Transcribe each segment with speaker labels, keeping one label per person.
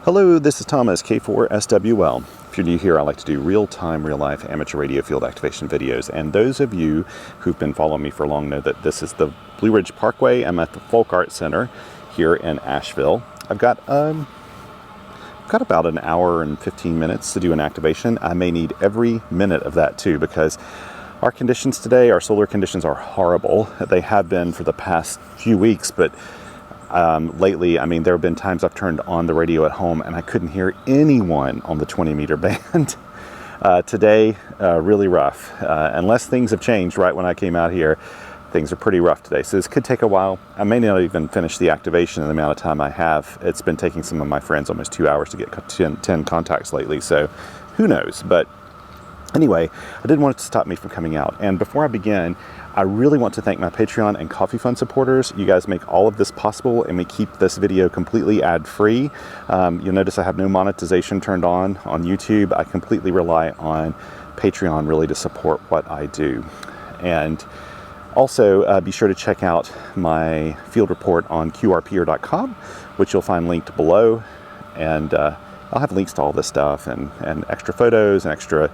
Speaker 1: Hello, this is Thomas, K4SWL. If you're new here, I like to do real-time, real-life amateur radio field activation videos. And those of you who've been following me for long know that this is the Blue Ridge Parkway. I'm at the Folk Art Center here in Asheville. I've got about an hour and 15 minutes to do an activation. I may need every minute of that too, because our conditions today, our solar conditions are horrible. They have been for the past few weeks, but lately, I mean, there have been times I've turned on the radio at home and I couldn't hear anyone on the 20-meter band. Today, really rough. Unless things have changed right when I came out here, things are pretty rough today. So this could take a while. I may not even finish the activation in the amount of time I have. It's been taking some of my friends almost 2 hours to get 10 contacts lately, so who knows. But anyway, I didn't want it to stop me from coming out. And before I begin, I really want to thank my Patreon and Coffee Fund supporters. You guys make all of this possible, and we keep this video completely ad-free. You'll notice I have no monetization turned on YouTube. I completely rely on Patreon really to support what I do. And also, be sure to check out my field report on QRT.com, which you'll find linked below. And I'll have links to all this stuff and extra photos and extra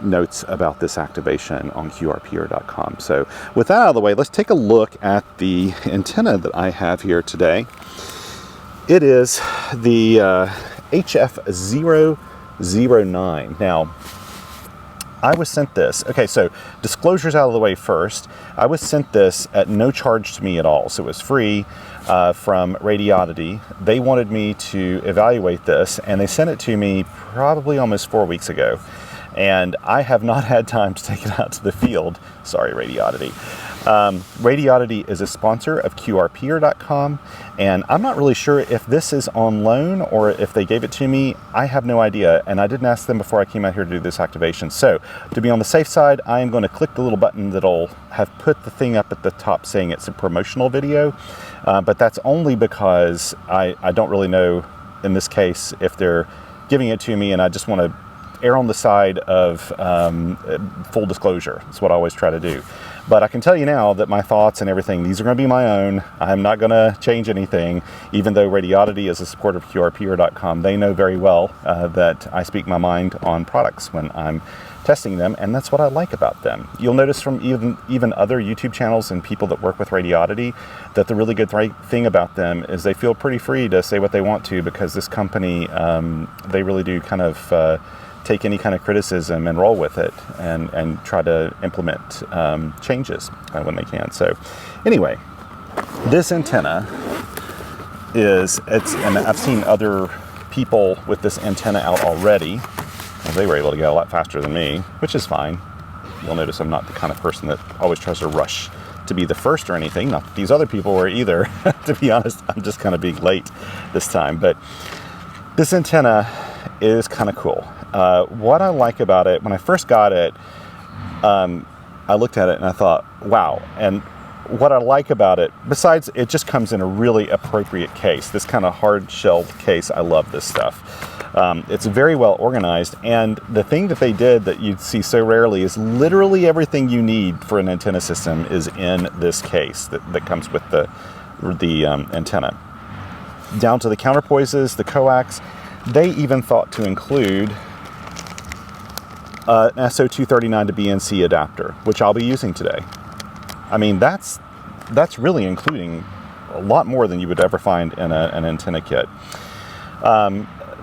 Speaker 1: notes about this activation on QRT.com. So with that out of the way, let's take a look at the antenna that I have here today. It is the HF-009. Now, I was sent this. Okay, so disclosures out of the way first. I was sent this at no charge to me at all, so it was free from Radioddity. They wanted me to evaluate this, and they sent it to me probably almost 4 weeks ago. And I have not had time to take it out to the field. Sorry, Radioddity. Radioddity is a sponsor of QRT.com, and I'm not really sure if this is on loan or if they gave it to me. I have no idea, and I didn't ask them before I came out here to do this activation. So, to be on the safe side, I am going to click the little button that'll have put the thing up at the top saying it's a promotional video, but that's only because I don't really know, in this case, if they're giving it to me, and I just want to err on the side of full disclosure. That's what I always try to do. But I can tell you now that my thoughts and everything, these are going to be my own. I'm not going to change anything, even though Radioddity is a supporter of QRT.com. They know very well that I speak my mind on products when I'm testing them, and that's what I like about them. You'll notice from even other YouTube channels and people that work with Radioddity that the really good thing about them is they feel pretty free to say what they want to, because this company, they really do kind of take any kind of criticism and roll with it and try to implement changes when they can. So anyway, this antenna and I've seen other people with this antenna out already. Well, they were able to go a lot faster than me, which is fine. You'll notice I'm not the kind of person that always tries to rush to be the first or anything. Not that these other people were either. To be honest, I'm just kind of being late this time. But this antenna is kind of cool. What I like about it, when I first got it, I looked at it and I thought, wow. And what I like about it, besides it just comes in a really appropriate case, this kind of hard-shelled case, I love this stuff. It's very well organized, and the thing that they did that you'd see so rarely is literally everything you need for an antenna system is in this case that comes with the antenna. Down to the counterpoises, the coax. They even thought to include an SO239 to BNC adapter, which I'll be using today. I mean, that's really including a lot more than you would ever find in an antenna kit.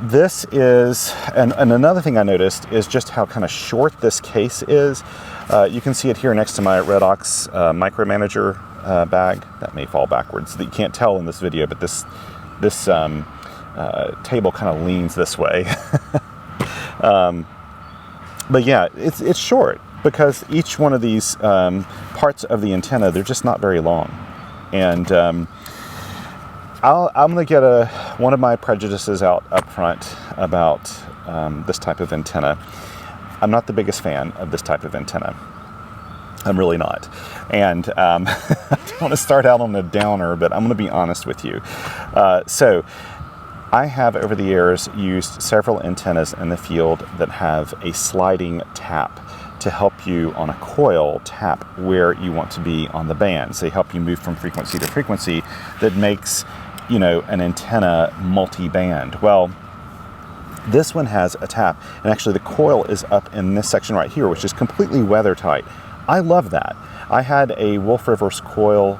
Speaker 1: This is, and another thing I noticed is just how kind of short this case is. You can see it here next to my Redox Micromanager bag. That may fall backwards. You can't tell in this video, but this table kind of leans this way. But yeah, it's short because each one of these parts of the antenna, they're just not very long. And I'm going to get one of my prejudices out up front about this type of antenna. I'm not the biggest fan of this type of antenna. I'm really not. And I don't want to start out on a downer, but I'm going to be honest with you. So I have over the years used several antennas in the field that have a sliding tap to help you on a coil tap where you want to be on the band. So they help you move from frequency to frequency that makes an antenna multi-band. Well, this one has a tap, and actually the coil is up in this section right here, which is completely weather tight. I love that. I had a Wolf Rivers coil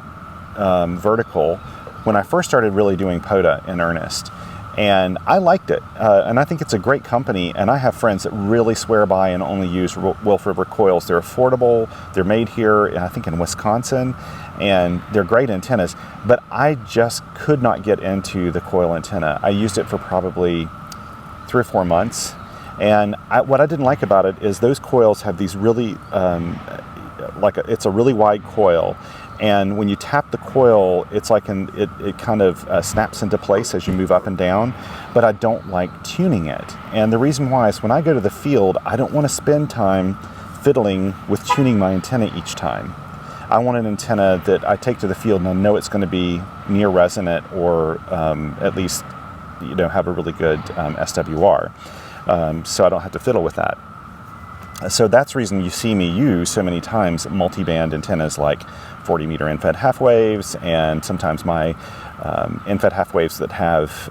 Speaker 1: vertical when I first started really doing POTA in earnest, and I liked it, and I think it's a great company, and I have friends that really swear by and only use Wolf River coils. They're affordable, they're made here, I think in Wisconsin, and they're great antennas, but I just could not get into the coil antenna. I used it for probably 3 or 4 months, and what I didn't like about it is those coils have these really, it's a really wide coil, and when you tap the coil, it's like it kind of snaps into place as you move up and down, but I don't like tuning it. And the reason why is when I go to the field, I don't want to spend time fiddling with tuning my antenna each time. I want an antenna that I take to the field and I know it's going to be near resonant, or at least have a really good SWR, so I don't have to fiddle with that. So that's the reason you see me use so many times multi-band antennas like 40-meter end-fed half waves, and sometimes my end-fed half waves that have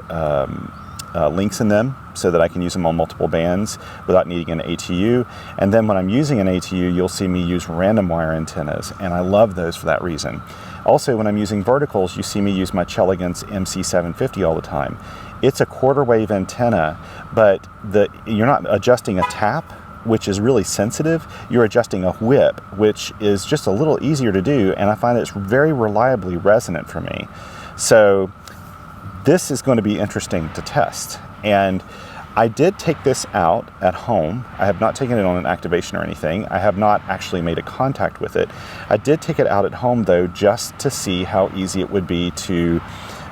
Speaker 1: links in them so that I can use them on multiple bands without needing an ATU. And then when I'm using an ATU, you'll see me use random wire antennas, and I love those for that reason. Also, when I'm using verticals, you see me use my Chelegans MC750 all the time. It's a quarter wave antenna, but you're not adjusting a tap, which is really sensitive. You're adjusting a whip, which is just a little easier to do, and I find it's very reliably resonant for me. So this is going to be interesting to test. And I did take this out at home. I have not taken it on an activation or anything. I have not actually made a contact with it. I did take it out at home though, just to see how easy it would be to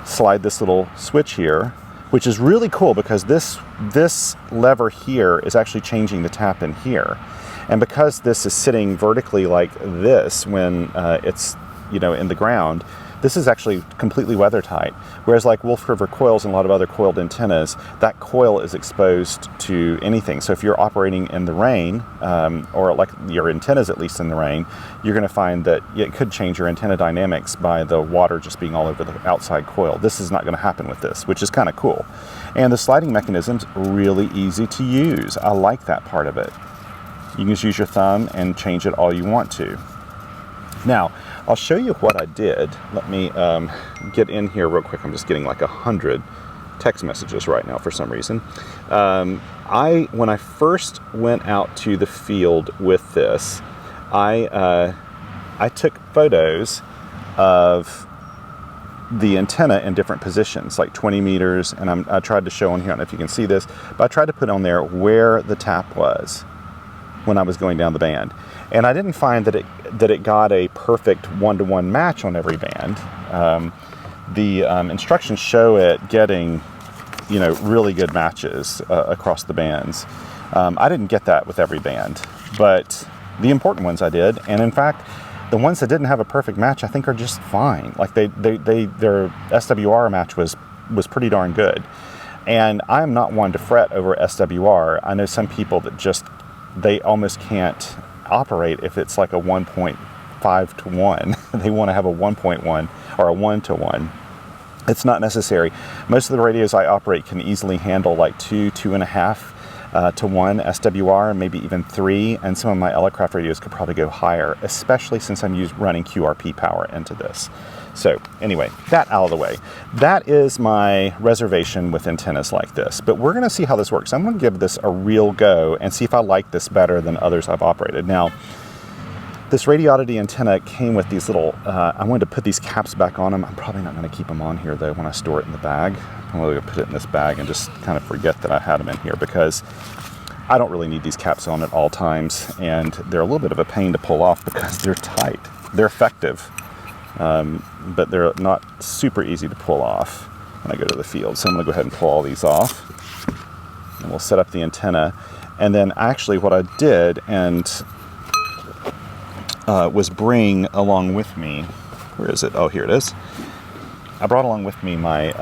Speaker 1: slide this little switch here, which is really cool because this lever here is actually changing the tap in here. And because this is sitting vertically like this when it's in the ground, this is actually completely weather tight. Whereas like Wolf River coils and a lot of other coiled antennas, that coil is exposed to anything. So if you're operating in the rain, or like your antennas at least in the rain, you're going to find that it could change your antenna dynamics by the water just being all over the outside coil. This is not going to happen with this, which is kind of cool. And the sliding mechanism's really easy to use. I like that part of it. You can just use your thumb and change it all you want to. Now, I'll show you what I did. Let me get in here real quick. I'm just getting like 100 text messages right now for some reason. When I first went out to the field with this, I took photos of the antenna in different positions, like 20 meters, and I tried to show on here, I don't know if you can see this, but I tried to put on there where the tap was when I was going down the band. And I didn't find that it got a perfect one-to-one match on every band. The instructions show it getting, really good matches across the bands. I didn't get that with every band, but the important ones I did. And in fact, the ones that didn't have a perfect match, I think are just fine. Like their SWR match was pretty darn good. And I'm not one to fret over SWR. I know some people that they almost can't operate if it's like a 1.5 to 1. They want to have a 1.1 or a 1 to 1. It's not necessary. Most of the radios I operate can easily handle like 2.5 to 1 SWR, maybe even 3, and some of my Elecraft radios could probably go higher, especially since I'm running QRP power into this. So anyway, that out of the way. That is my reservation with antennas like this, but we're gonna see how this works. I'm gonna give this a real go and see if I like this better than others I've operated. Now, this Radioddity antenna came with these little, I wanted to put these caps back on them. I'm probably not gonna keep them on here though when I store it in the bag. I'm gonna put it in this bag and just kind of forget that I had them in here because I don't really need these caps on at all times, and they're a little bit of a pain to pull off because they're tight. They're effective. But they're not super easy to pull off when I go to the field. So I'm gonna go ahead and pull all these off, and we'll set up the antenna. And then actually what I did was bring along with me, where is it? Oh, here it is. I brought along with me my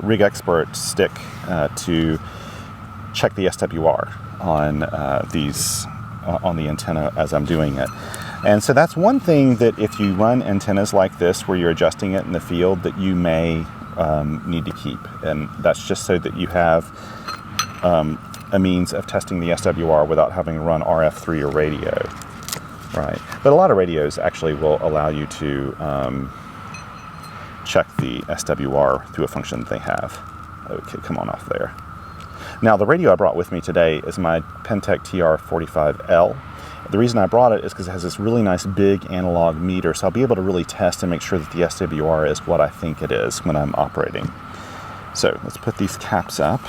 Speaker 1: Rig Expert stick to check the SWR on on the antenna as I'm doing it. And so that's one thing that if you run antennas like this where you're adjusting it in the field that you may need to keep. And that's just so that you have a means of testing the SWR without having to run RF through your radio. Right. But a lot of radios actually will allow you to check the SWR through a function that they have. Okay, come on off there. Now, the radio I brought with me today is my Penntek TR-045L. The reason I brought it is because it has this really nice big analog meter, so I'll be able to really test and make sure that the SWR is what I think it is when I'm operating. So let's put these caps up.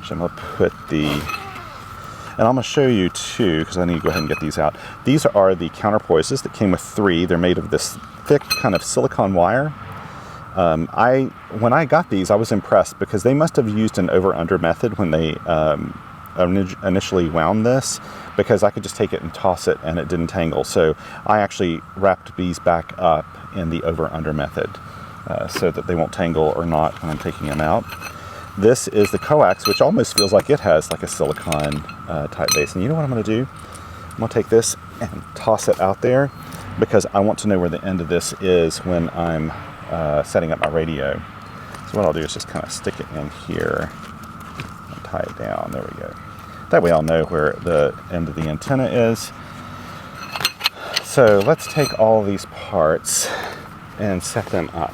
Speaker 1: So I'm going to put the, and I'm going to show you too, because I need to go ahead and get these out. These are the counterpoises that came with 3. They're made of this thick kind of silicone wire. When I got these, I was impressed because they must have used an over-under method when they initially wound this, because I could just take it and toss it and it didn't tangle. So I actually wrapped these back up in the over-under method so that they won't tangle or not when I'm taking them out. This is the coax, which almost feels like it has like a silicone type base. And you know what I'm going to do? I'm going to take this and toss it out there because I want to know where the end of this is when I'm setting up my radio. So what I'll do is just kind of stick it in here and tie it down. There we go. That way I'll know where the end of the antenna is. So let's take all of these parts and set them up.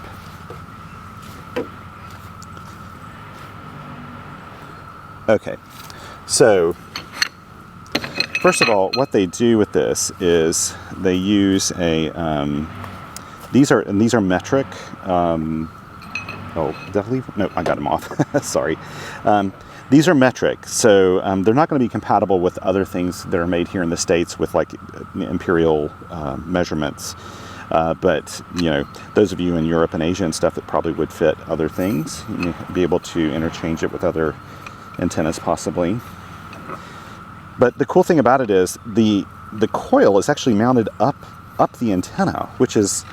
Speaker 1: Okay, so first of all, what they do with this is they use a these are metric. Oh, did I leave? No, I got them off. Sorry. These are metric, so they're not going to be compatible with other things that are made here in the States with like imperial measurements. But you know, those of you in Europe and Asia and stuff, that probably would fit other things. You may be able to interchange it with other antennas possibly. But the cool thing about it is the coil is actually mounted up the antenna, which is,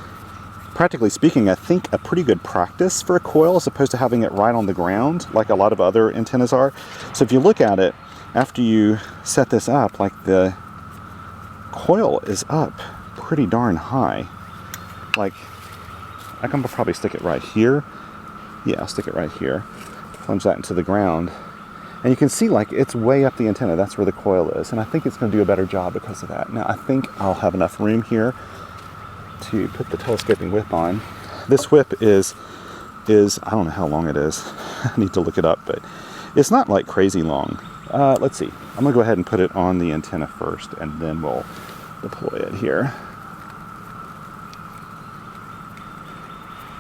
Speaker 1: practically speaking, I think a pretty good practice for a coil as opposed to having it right on the ground like a lot of other antennas are. So if you look at it, after you set this up, like the coil is up pretty darn high. Like, I can probably stick it right here. Yeah, I'll stick it right here. Plunge that into the ground. And you can see like it's way up the antenna. That's where the coil is. And I think it's going to do a better job because of that. Now I think I'll have enough room here to put the telescoping whip on. This whip is I don't know how long it is. I need to look it up, but it's not like crazy long. Let's see. I'm going to go ahead and put it on the antenna first, and then we'll deploy it here.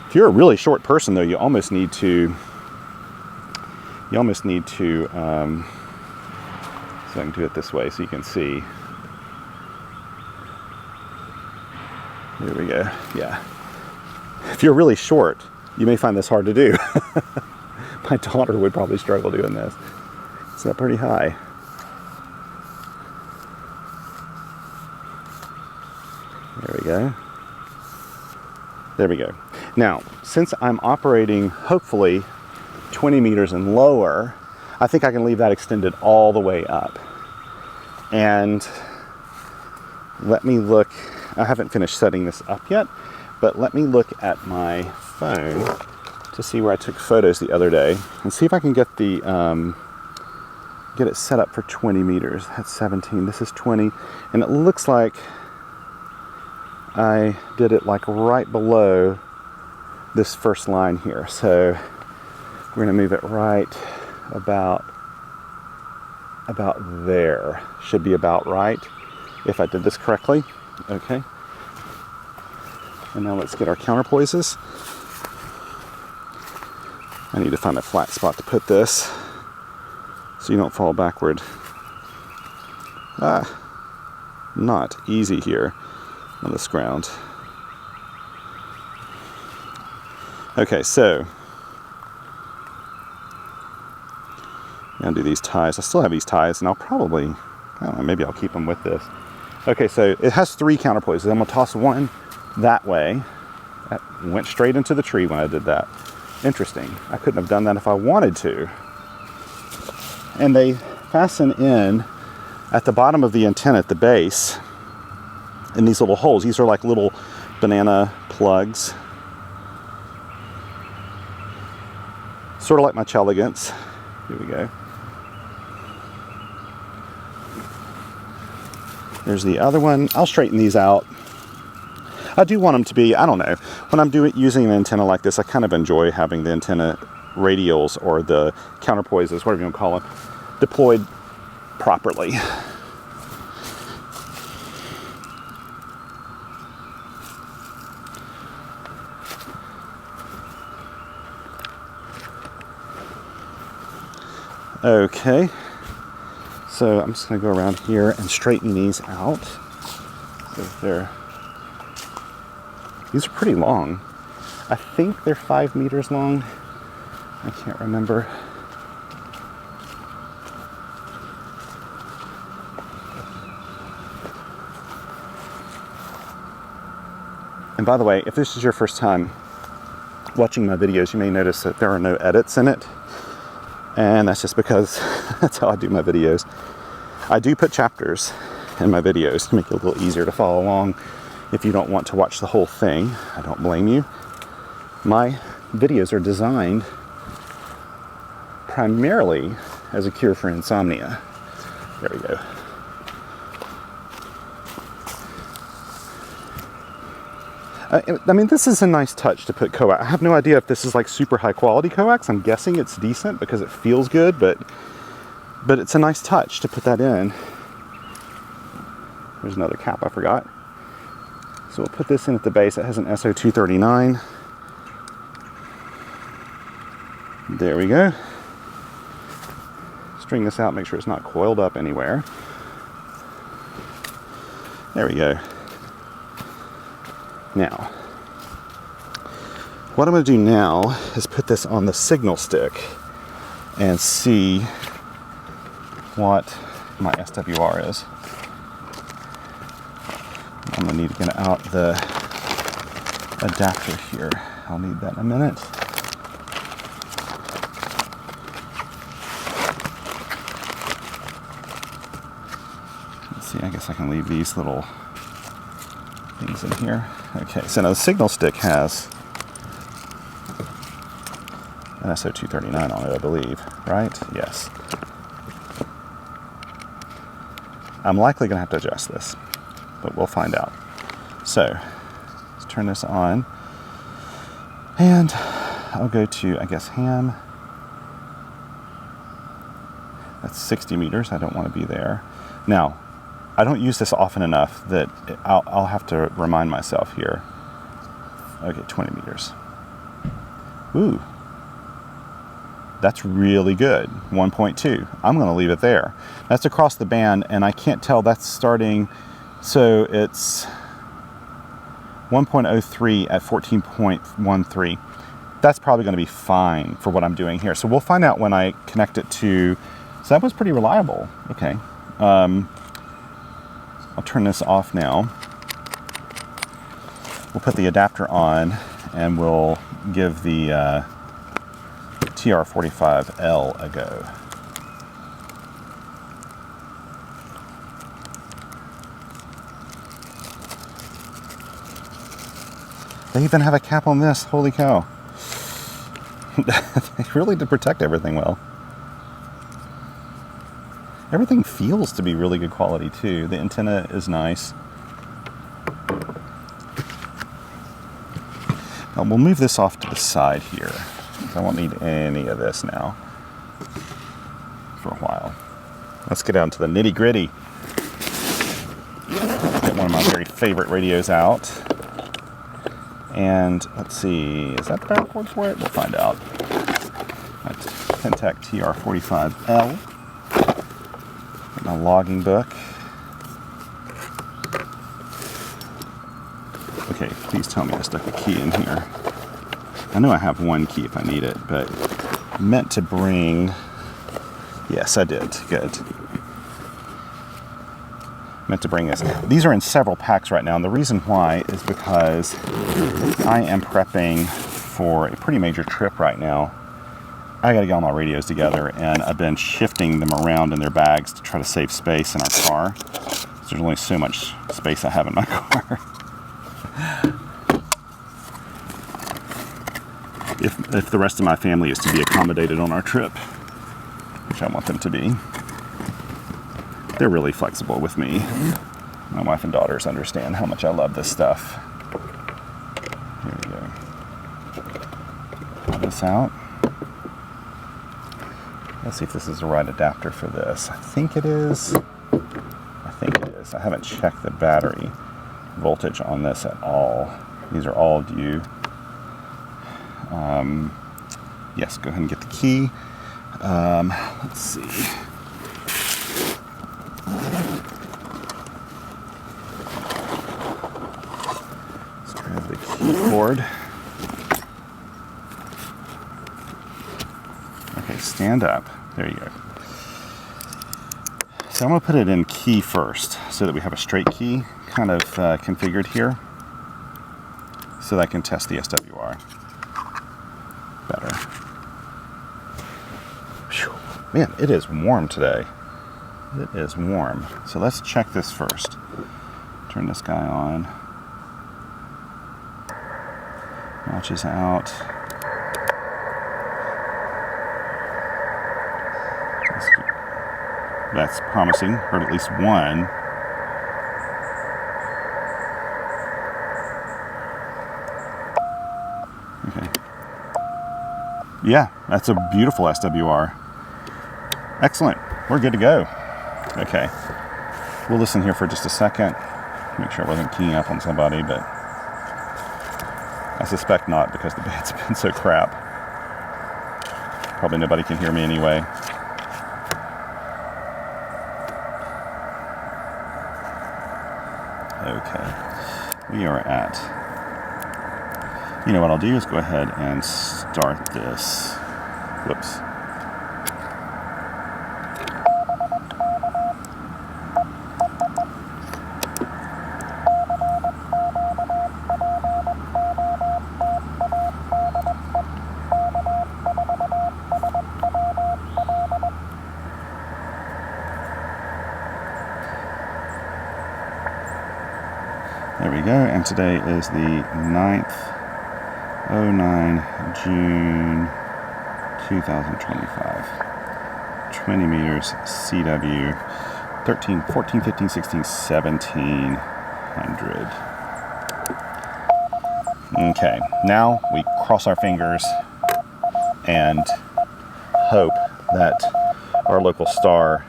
Speaker 1: If you're a really short person, though, you almost need to, so I can do it this way so you can see. There we go. Yeah. If you're really short, you may find this hard to do. My daughter would probably struggle doing this. It's not pretty high. There we go. There we go. Now, since I'm operating, hopefully, 20 meters and lower, I think I can leave that extended all the way up. And let me look. I haven't finished setting this up yet, but let me look at my phone to see where I took photos the other day and see if I can get the get it set up for 20 meters. That's 17. This is 20, and it looks like I did it like right below this first line here. So we're going to move it right about there. Should be about right if I did this correctly. Okay. And now let's get our counterpoises. I need to find a flat spot to put this so you don't fall backward. Not easy here on this ground. Okay, so I'm gonna do these ties. I still have these ties, and I'll probably, I don't know, maybe I'll keep them with this. Okay, so it has 3 counterpoises. I'm gonna toss one that way. That went straight into the tree when I did that. Interesting. I couldn't have done that if I wanted to. And they fasten in at the bottom of the antenna at the base in these little holes. These are like little banana plugs. Sort of like my Chelegants. Here we go. There's the other one. I'll straighten these out. I do want them to be, I don't know, when I'm using an antenna like this, I kind of enjoy having the antenna radials or the counterpoises, whatever you want to call them, deployed properly. Okay, so I'm just going to go around here and straighten these out. So these are pretty long. I think they're 5 meters long. I can't remember. And by the way, if this is your first time watching my videos, you may notice that there are no edits in it. And that's just because that's how I do my videos. I do put chapters in my videos to make it a little easier to follow along. If you don't want to watch the whole thing, I don't blame you. My videos are designed primarily as a cure for insomnia. There we go. I mean, this is a nice touch to put coax. I have no idea if this is like super high quality coax. I'm guessing it's decent because it feels good, but it's a nice touch to put that in. There's another cap I forgot. So we'll put this in at the base. It has an SO239. There we go. String this out, make sure it's not coiled up anywhere. There we go. Now, what I'm going to do now is put this on the signal stick and see what my SWR is. I'm going to need to get out the adapter here. I'll need that in a minute. Let's see, I guess I can leave these little things in here. Okay, so now the signal stick has an SO239 on it, I believe, right? Yes. I'm likely going to have to adjust this, but we'll find out. So, let's turn this on, and I'll go to, I guess, ham. That's 60 meters. I don't want to be there. Now, I don't use this often enough that I'll have to remind myself here. Okay, 20 meters. Ooh. That's really good. 1.2. I'm going to leave it there. That's across the band, and I can't tell that's starting. So it's 1.03 at 14.13. That's probably going to be fine for what I'm doing here. So we'll find out when I connect it to. So that was pretty reliable. Okay. I'll turn this off now. We'll put the adapter on and we'll give the TR-045L a go. They even have a cap on this. Holy cow. They really did protect everything well. Everything feels to be really good quality too. The antenna is nice. Now we'll move this off to the side here. I won't need any of this now for a while. Let's get down to the nitty gritty. Get one of my very favorite radios out. And let's see, is that the power cord for it? We'll find out. That's Penntek TR-045L. My logging book. Okay, please tell me I stuck a key in here. I know I have one key if I need it, but I meant to bring. Yes, I did. Good. Meant to bring this. These are in several packs right now, and the reason why is because I am prepping for a pretty major trip right now. I got to get all my radios together, and I've been shifting them around in their bags to try to save space in our car. There's only so much space I have in my car. if the rest of my family is to be accommodated on our trip, which I want them to be. They're really flexible with me. My wife and daughters understand how much I love this stuff. Here we go. Pull this out. Let's see if this is the right adapter for this. I think it is. I think it is. I haven't checked the battery voltage on this at all. These are all due. Yes, go ahead and get the key. Let's see. Let's grab the key cord. Okay, stand up. There you go. So I'm going to put it in key first so that we have a straight key kind of configured here so that I can test the SWR better. Whew. Man, it is warm today. It is warm. So let's check this first. Turn this guy on. Notches out. That's promising. Heard at least one. Okay. Yeah, that's a beautiful SWR. Excellent. We're good to go. Okay. We'll listen here for just a second. Make sure I wasn't keying up on somebody, but I suspect not because the band's been so crap. Probably nobody can hear me anyway. Okay, we are at, you know what I'll do is go ahead and start this. Whoops. There we go, and today is the 9th, 09, June 2025. 20 meters, CW, 13, 14, 15, 16, 1700. Okay, now we cross our fingers and hope that our local star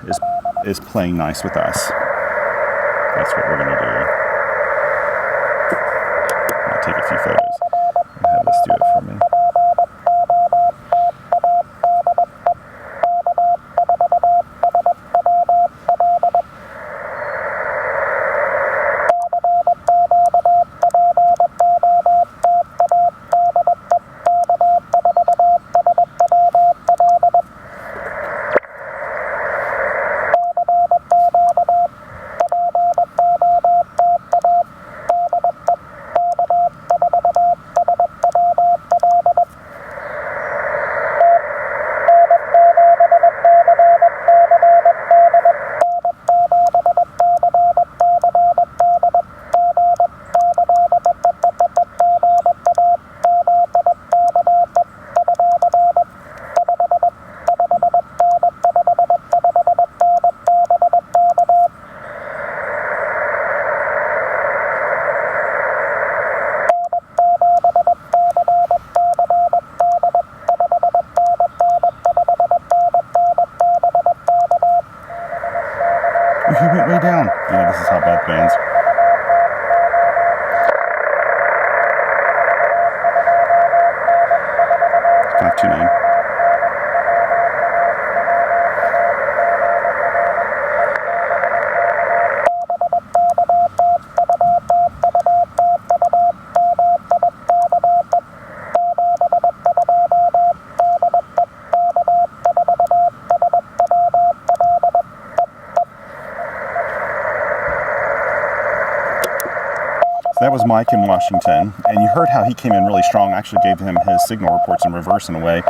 Speaker 1: is playing nice with us. That's what we're going to do. Take a few photos and have this do it for me. He went way down. Yeah, this is how bad bands. 529. That was Mike in Washington, and you heard how he came in really strong. I actually gave him his signal reports in reverse in a way.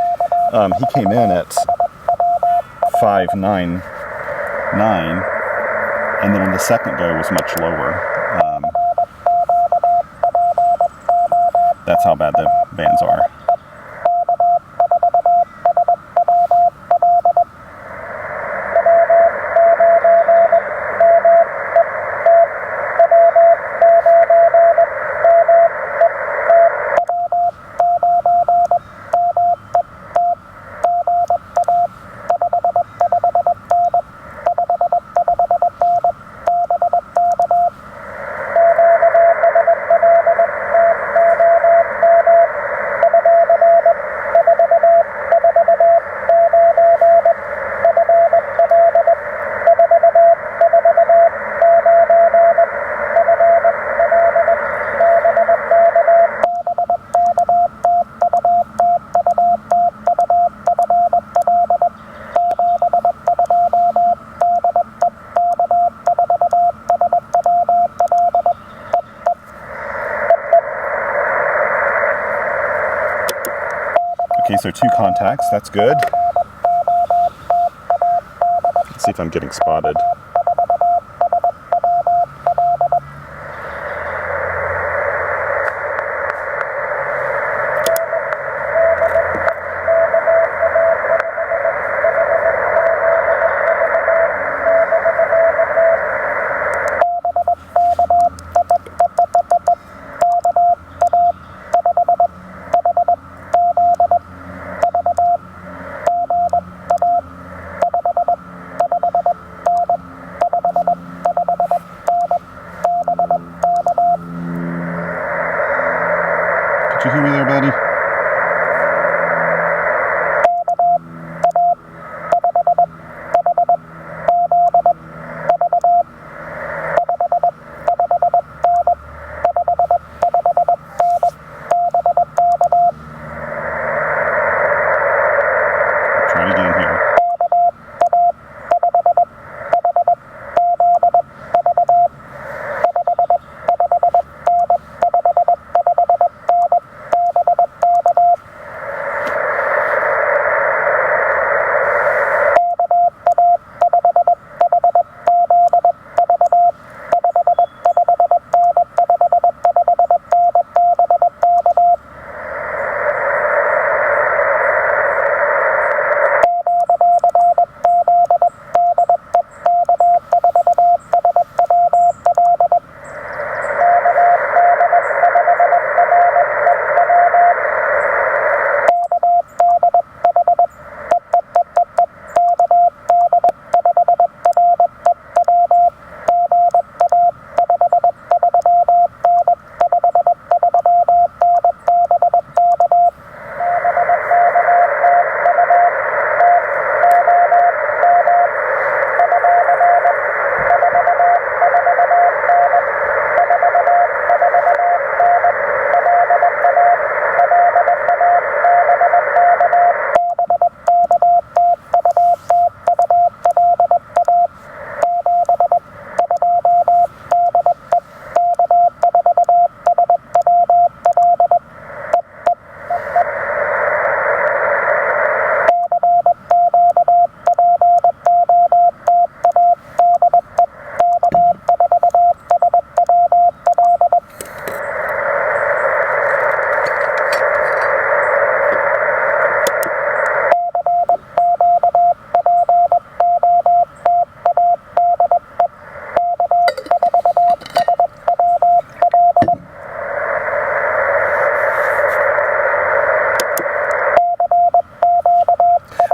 Speaker 1: He came in at 599, and then on the second go was much lower. That's how bad the bands are. so 2 contacts, that's good. Let's see if I'm getting spotted. Did you hear me there, buddy? Try it again here.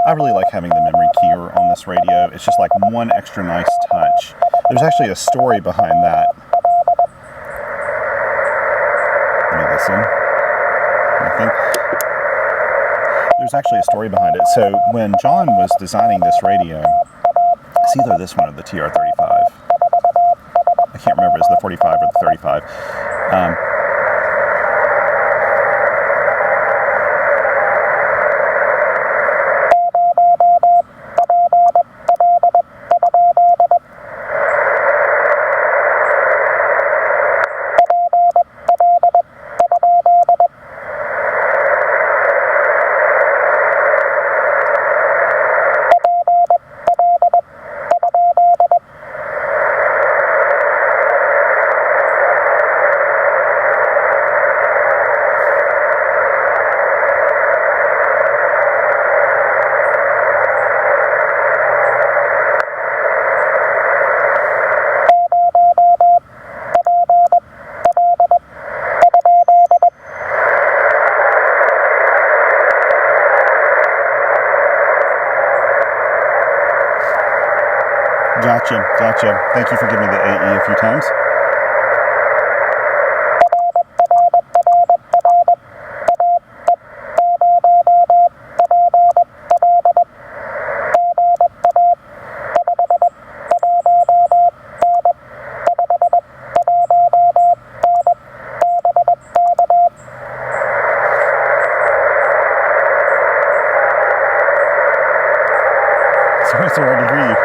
Speaker 1: I really like having the memory keyer on this radio. It's just like one extra nice touch. There's actually a story behind that. Let me listen. Nothing. There's actually a story behind it. So when John was designing this radio, it's either this one or the TR-35. I can't remember, it's the 45 or the 35. Gotcha. Thank you for giving me the AE a few times. Sorry, it's so hard to hear you.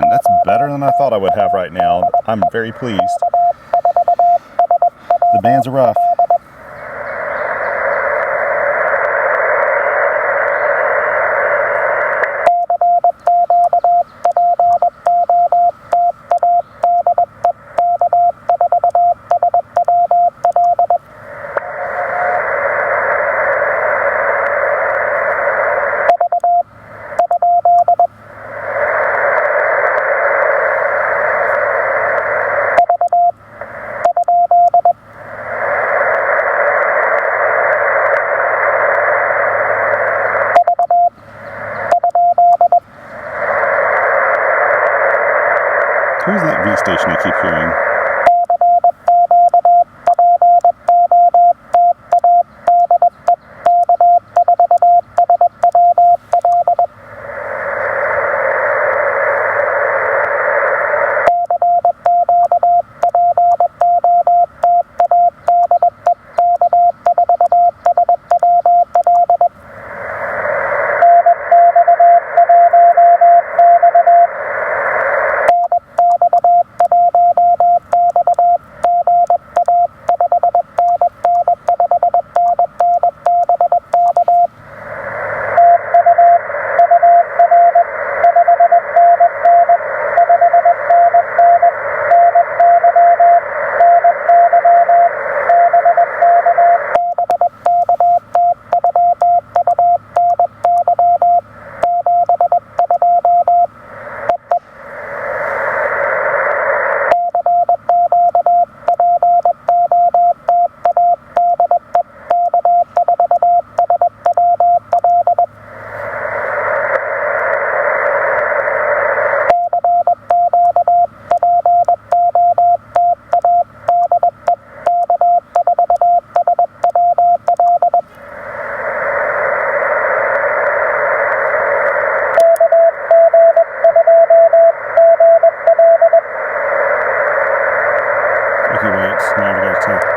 Speaker 1: That's better than I thought I would have right now. I'm very pleased. The bands are rough. Who's that V station I keep hearing? Now we got to take.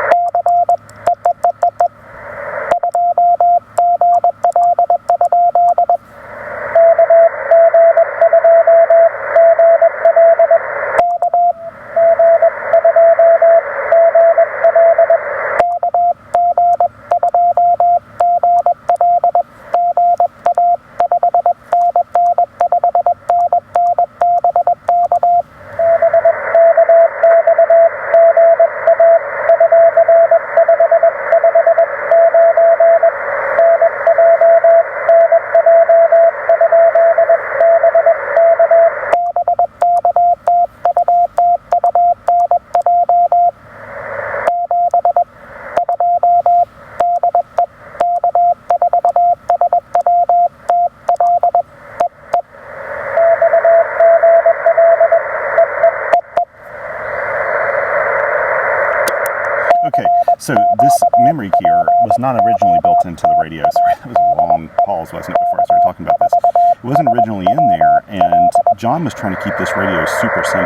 Speaker 1: Okay, So this memory here was not originally built into the radio. Sorry, that was a long pause, wasn't it, before I started talking about this? It wasn't originally in there, and John was trying to keep this radio super simple,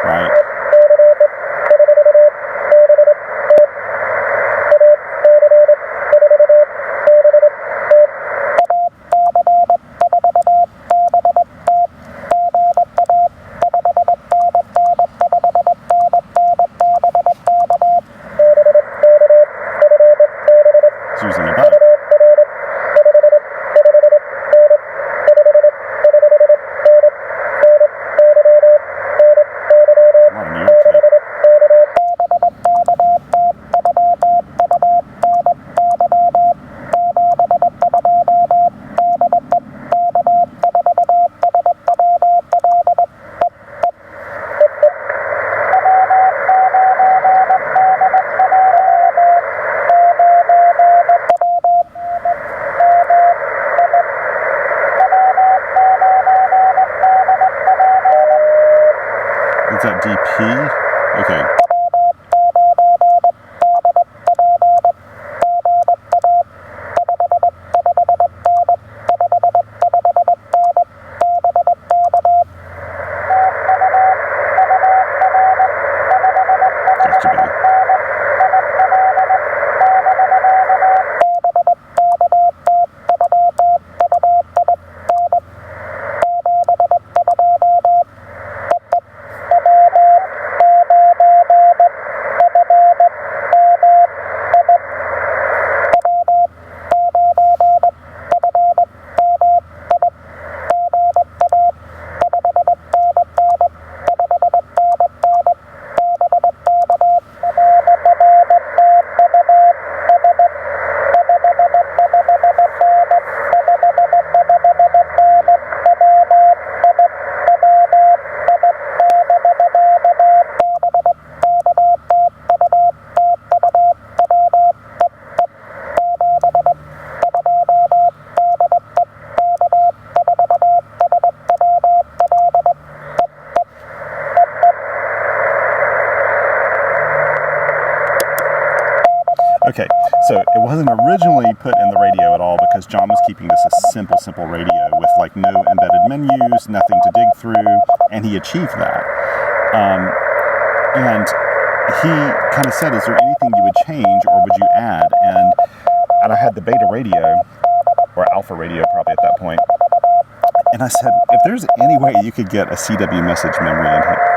Speaker 1: right? Using a button. A lot of New York today. Is that DP? Okay. Gotcha, buddy. Okay, so it wasn't originally put in the radio at all because John was keeping this a simple radio with like no embedded menus, nothing to dig through, and he achieved that. And he kind of said, is there anything you would change or would you add? And I had the beta radio, or alpha radio probably at that point, and I said, if there's any way you could get a CW message memory in here,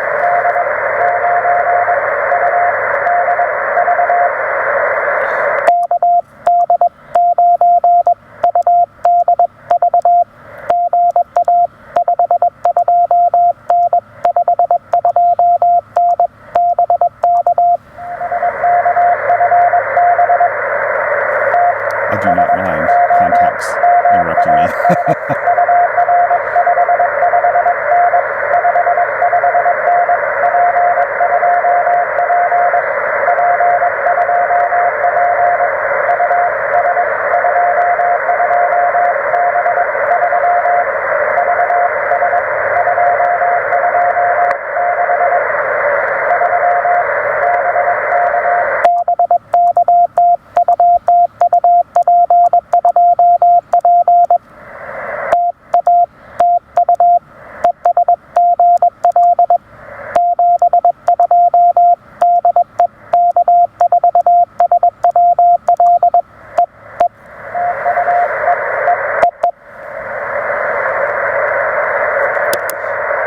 Speaker 1: I do not mind contacts interrupting me.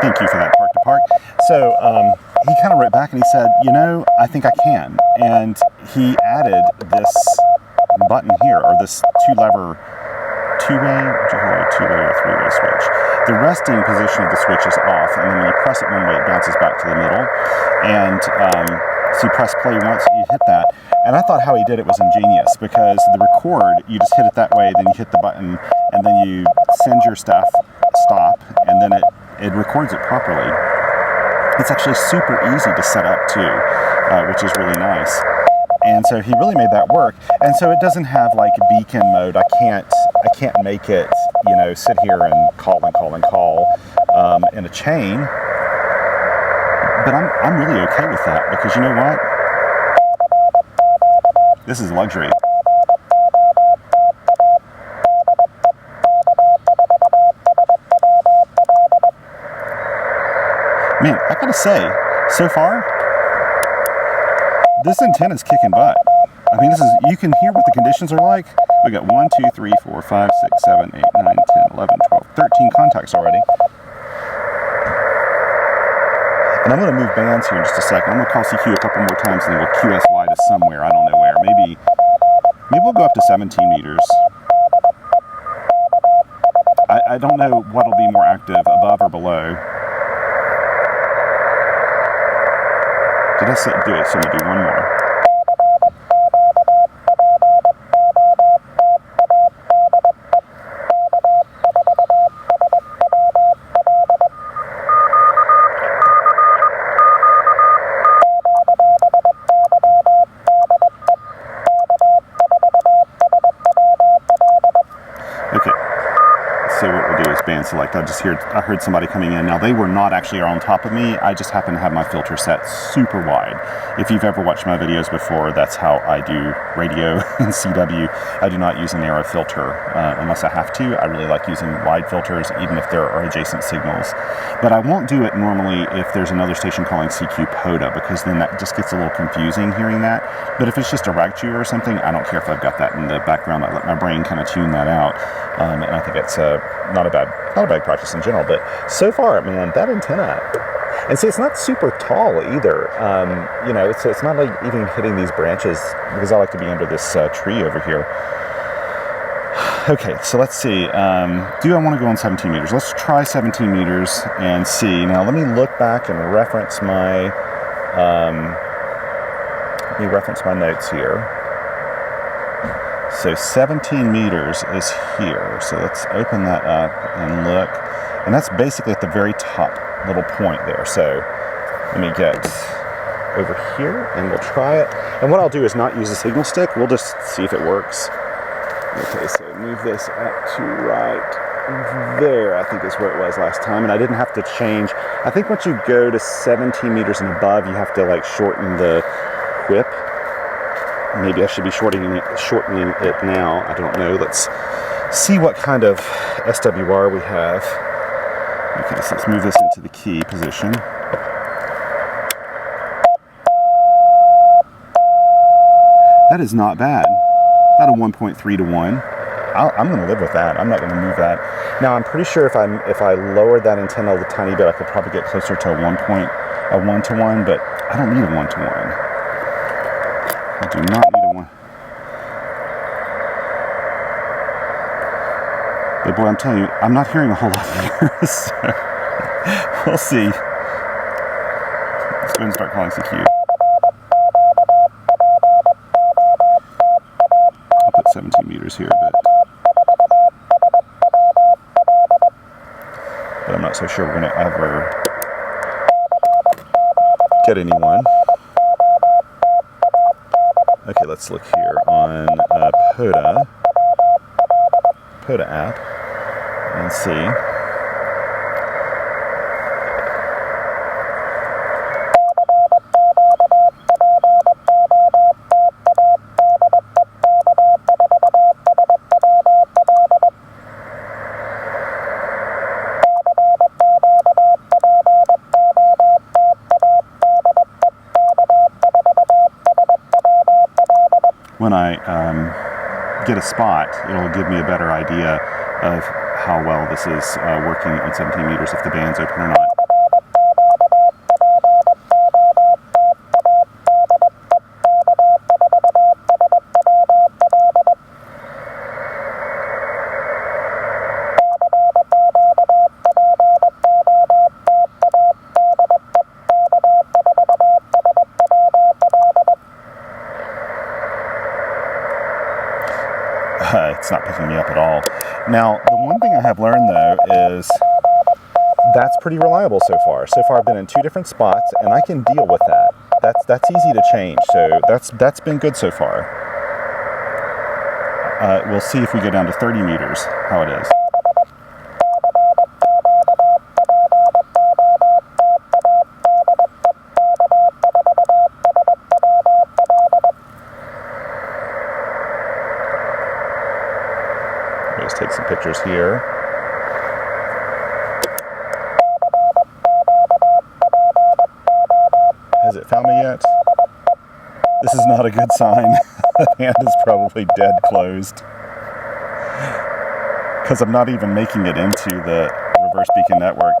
Speaker 1: Thank you for that, Park to Park. So he kind of wrote back and he said, you know, I think I can. And he added this button here, or this two-lever two-way or three-way switch. The resting position of the switch is off, and then when you press it one way, it bounces back to the middle. And so you press play once, you hit that. And I thought how he did it was ingenious, because the record, you just hit it that way, then you hit the button, and then you send your stuff stop, and then it records it properly. It's actually super easy to set up too, which is really nice. And so he really made that work. And so it doesn't have like beacon mode. I can't make it, you know, sit here and call in a chain. But I'm really okay with that, because you know what? This is luxury. Man, I gotta say, so far, this antenna's kicking butt. I mean, you can hear what the conditions are like. We got 1, 2, 3, 4, 5, 6, 7, 8, 9, 10, 11, 12, 13 contacts already. And I'm going to move bands here in just a second. I'm going to call CQ a couple more times and then we'll QSY to somewhere. I don't know where. Maybe we'll go up to 17 meters. I don't know what'll be more active, above or below. Did I do it? So I'm going to do one more. Select. I heard somebody coming in. Now, they were not actually on top of me. I just happen to have my filter set super wide. If you've ever watched my videos before, that's how I do radio and CW. I do not use a narrow filter unless I have to. I really like using wide filters, even if there are adjacent signals. But I won't do it normally if there's another station calling CQ PODA, because then that just gets a little confusing hearing that. But if it's just a rag chewer or something, I don't care if I've got that in the background. I let my brain kind of tune that out. And I think it's not a bad practice in general. But so far, man, that antenna, and see, it's not super tall either. You know, it's not like even hitting these branches, because I like to be under this tree over here. Okay, so let's see. Do I want to go on 17 meters? Let's try 17 meters and see. Now, let me look back and reference my notes here. So 17 meters is here. So let's open that up and look. And that's basically at the very top little point there. So let me get over here and we'll try it. And what I'll do is not use a signal stick. We'll just see if it works. Okay, so move this up to right there, I think is where it was last time. And I didn't have to change. I think once you go to 17 meters and above, you have to like shorten the whip. Maybe I should be shortening it now. I don't know. Let's see what kind of SWR we have. Okay, so let's move this into the key position. That is not bad. About a 1.3 to 1. I'm going to live with that. I'm not going to move that. Now, I'm pretty sure if I lowered that antenna a tiny bit, I could probably get closer to a 1 to 1, but I don't need a 1 to 1. I do not need a 1. But boy, I'm telling you, I'm not hearing a whole lot here, so we'll see. Let's go ahead and start calling CQ. I'll put 17 meters here a bit. But I'm not so sure we're going to ever get anyone. Okay, let's look here on PODA app and see. When I get a spot, it'll give me a better idea of how well this is working on 17 meters, if the band's open or not. It's not picking me up at all. Now, the one thing I have learned, though, is that's pretty reliable so far. So far, I've been in 2 different spots, and I can deal with that. That's easy to change, so that's been good so far. We'll see if we go down to 30 meters, how it is. take some pictures here. Has it found me yet? This is not a good sign. The band is probably dead closed. Because I'm not even making it into the reverse beacon network.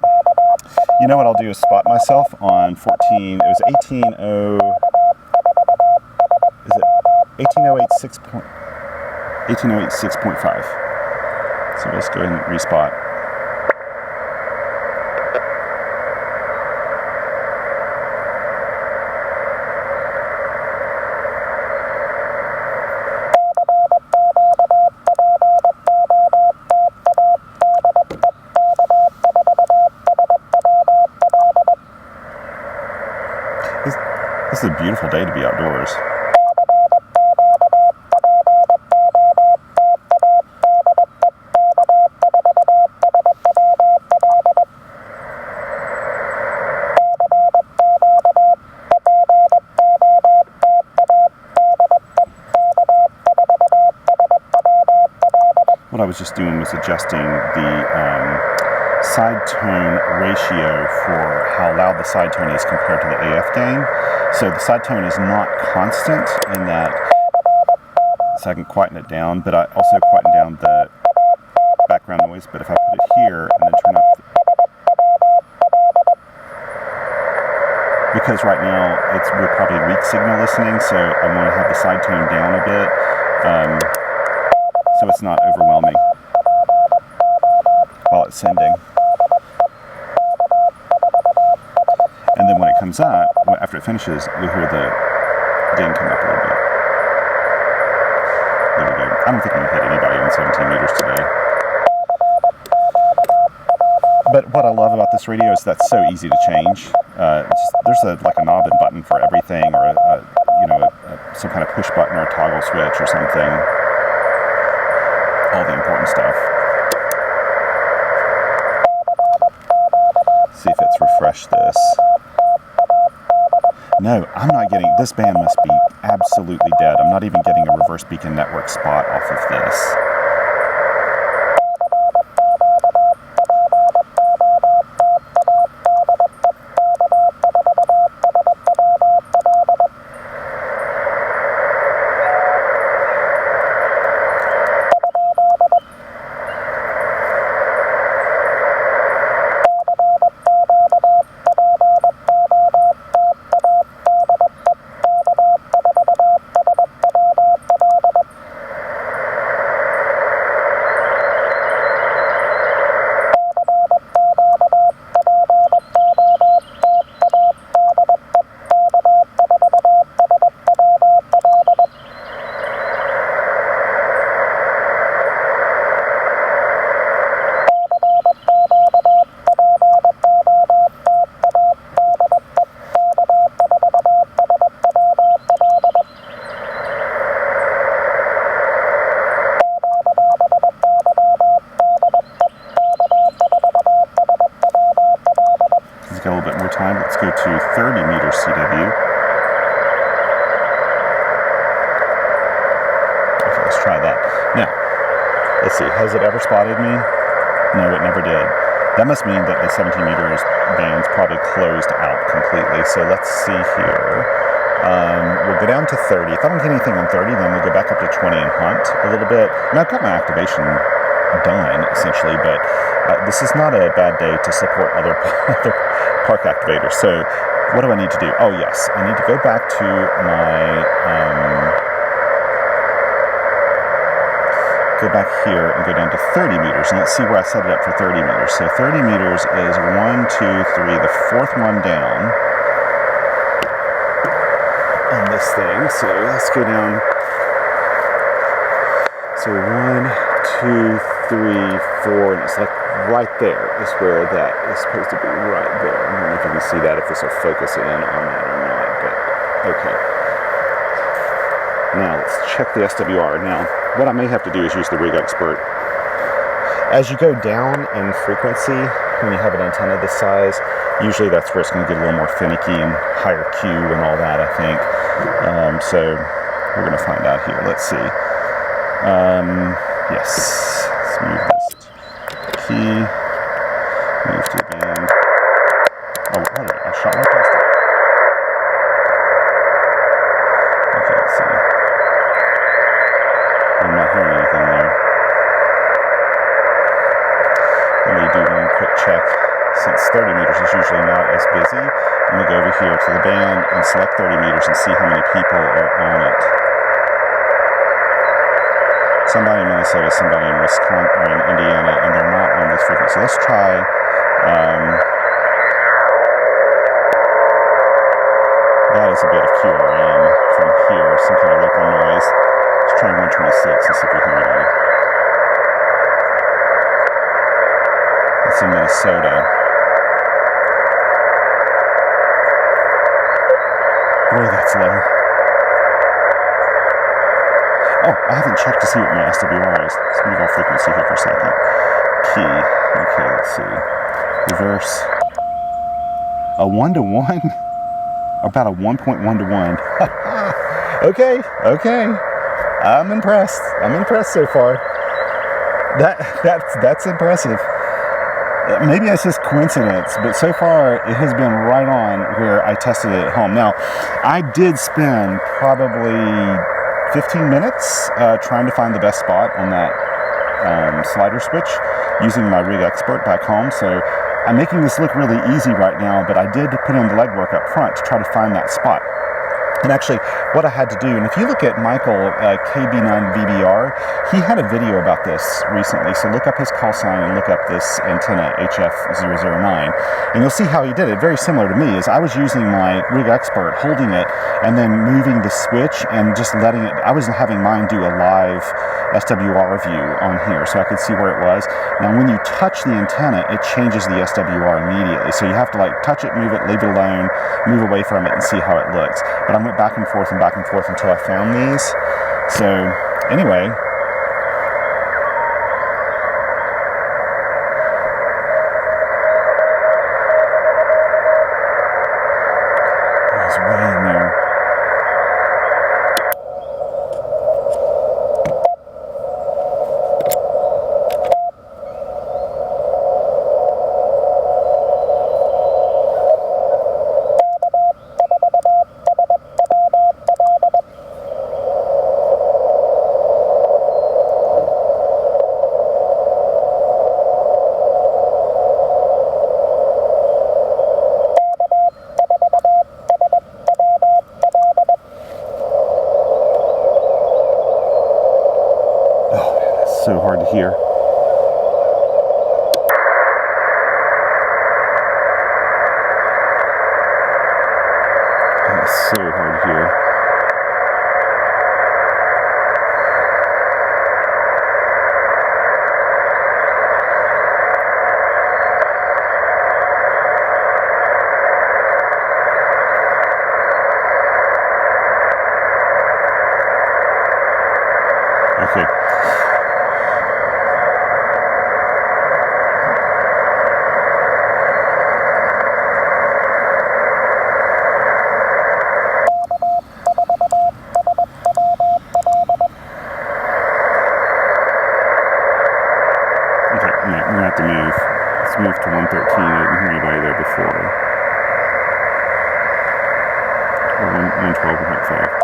Speaker 1: You know what I'll do is spot myself on 14, it was 18.06.5. So let's go ahead and respot. This is a beautiful day to be outdoors. What I was just doing was adjusting the side tone ratio for how loud the side tone is compared to the AF gain. So the side tone is not constant in that, so I can quieten it down, but I also quieten down the background noise. But if I put it here and then turn up, because right now we're probably weak signal listening, so I want to have the side tone down a bit, so it's not overwhelming while it's sending. And then when it comes up, after it finishes, you'll hear the gain come up a little bit. There we go. I don't think I'm going to hit anybody on 17 meters today. But what I love about this radio is that's so easy to change. There's like a knob and button for everything, or some kind of push button or a toggle switch or something. All the important stuff. See if it's refreshed this. No, I'm not getting, this band must be absolutely dead. I'm not even getting a reverse beacon network spot off of this. Got a little bit more time. Let's go to 30 meters CW. Okay, let's try that. Now, let's see. Has it ever spotted me? No, it never did. That must mean that the 17 meters band's probably closed out completely. So let's see here. We'll go down to 30. If I don't get anything on 30, then we'll go back up to 20 and hunt a little bit. And I've got my activation done, essentially, but this is not a bad day to support other park activators. So what do I need to do? Oh yes, I need to go back to my go back here and go down to 30 meters, and let's see where I set it up for 30 meters. So 30 meters is 1, 2, 3, the fourth one down on this thing. So let's go down. So 1, 2, 3, 4, and it's like right there is where that is supposed to be, right there. I don't know if you can see that, if this will focus in on that or not, but okay. Now let's check the SWR. Now, what I may have to do is use the Rig Expert. As you go down in frequency, when you have an antenna this size, usually that's where it's going to get a little more finicky and higher Q and all that, I think. So we're going to find out here. Let's see. Yes. So Let's move this key. Move to the band. Oh, what did I shot right past it. Okay, let's see. I'm not hearing anything there. Let me do one quick check. Since 30 meters is usually not as busy, I'm going to go over here to the band and select 30 meters and see how many people are on it. Somebody in Minnesota, somebody in Wisconsin, or in Indiana, and they're not on this frequency. Let's try, that is a bit of QRM from here, some kind of local noise. Let's try 126 and see if we hear anybody. That's in Minnesota. Boy, that's low. Oh, I haven't checked to see what my SWR is. Let's move off frequency here for a second. Key. Okay, let's see. Reverse. A 1-to-1? About a 1.1-to-1. Okay. I'm impressed. So far. That's impressive. Maybe it's just coincidence, but so far it has been right on where I tested it at home. Now, I did spend probably 15 minutes trying to find the best spot on that slider switch using my rig expert back home. So I'm making this look really easy right now, but I did put in the legwork up front to try to find that spot. And actually, what I had to do, and if you look at Michael KB9VBR, he had a video about this recently, so look up his call sign and look up this antenna, HF-009, and you'll see how he did it. Very similar to me, is I was using my rig expert, holding it, and then moving the switch and just letting it, I was having mine do a live SWR view on here, so I could see where it was. Now, when you touch the antenna, it changes the SWR immediately, so you have to like touch it, move it, leave it alone, move away from it, and see how it looks. But I went back and forth until I found these. So anyway, it was way in there. So hard to hear. It's so hard to hear. Okay. We're going to have to move. Let's move to 113. I didn't hear anybody there before. Or 112.5.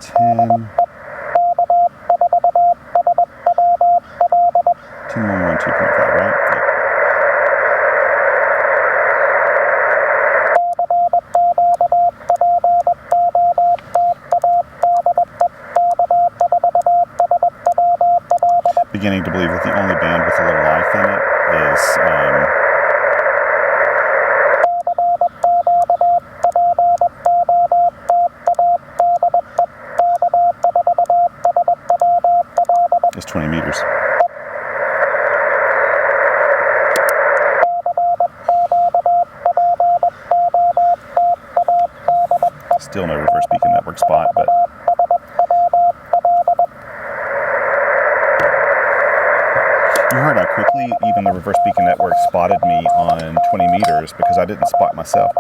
Speaker 1: 10. 1011 2.5, right? Yep. Beginning to believe that the only band with a little life in it is 20 meters. Still no reverse beacon network spot, but you heard how quickly even the reverse beacon network spotted me on 20 meters because I didn't spot myself.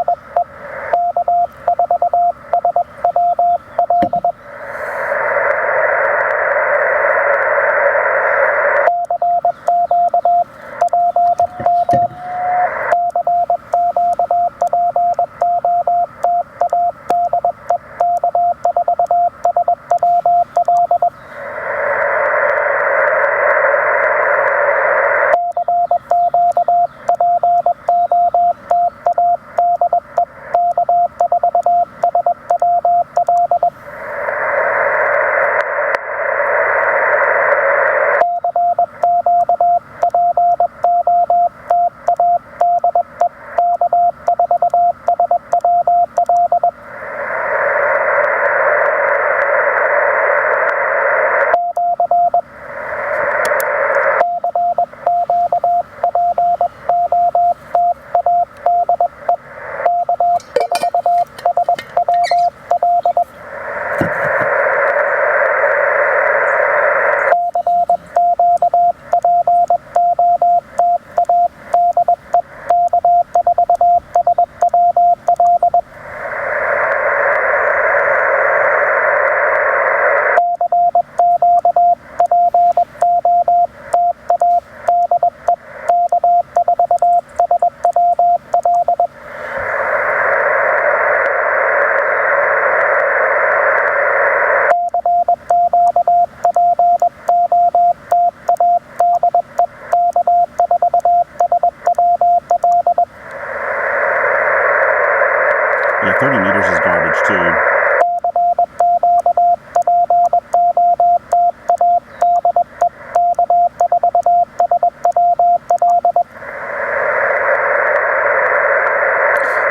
Speaker 1: Yeah, 30 meters is garbage too.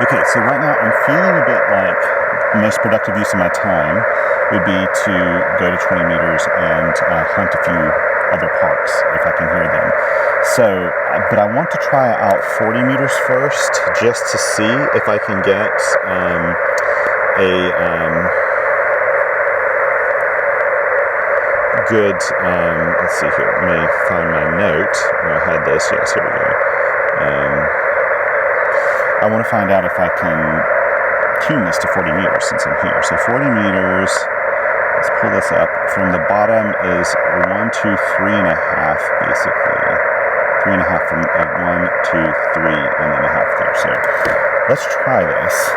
Speaker 1: Okay, so right now I'm feeling a bit like the most productive use of my time would be to go to 20 meters and hunt a few other parks if I can hear them. So, but I want to try out 40 meters first just to see if I can get good, let's see here, let me find my note where I had this. Yes, here we go. I want to find out if I can tune this to 40 meters since I'm here. So 40 meters, let's pull this up. From the bottom is 1, 2, 3.5 basically. 3.5 from 1, 2, 3, and then a half there. So let's try this.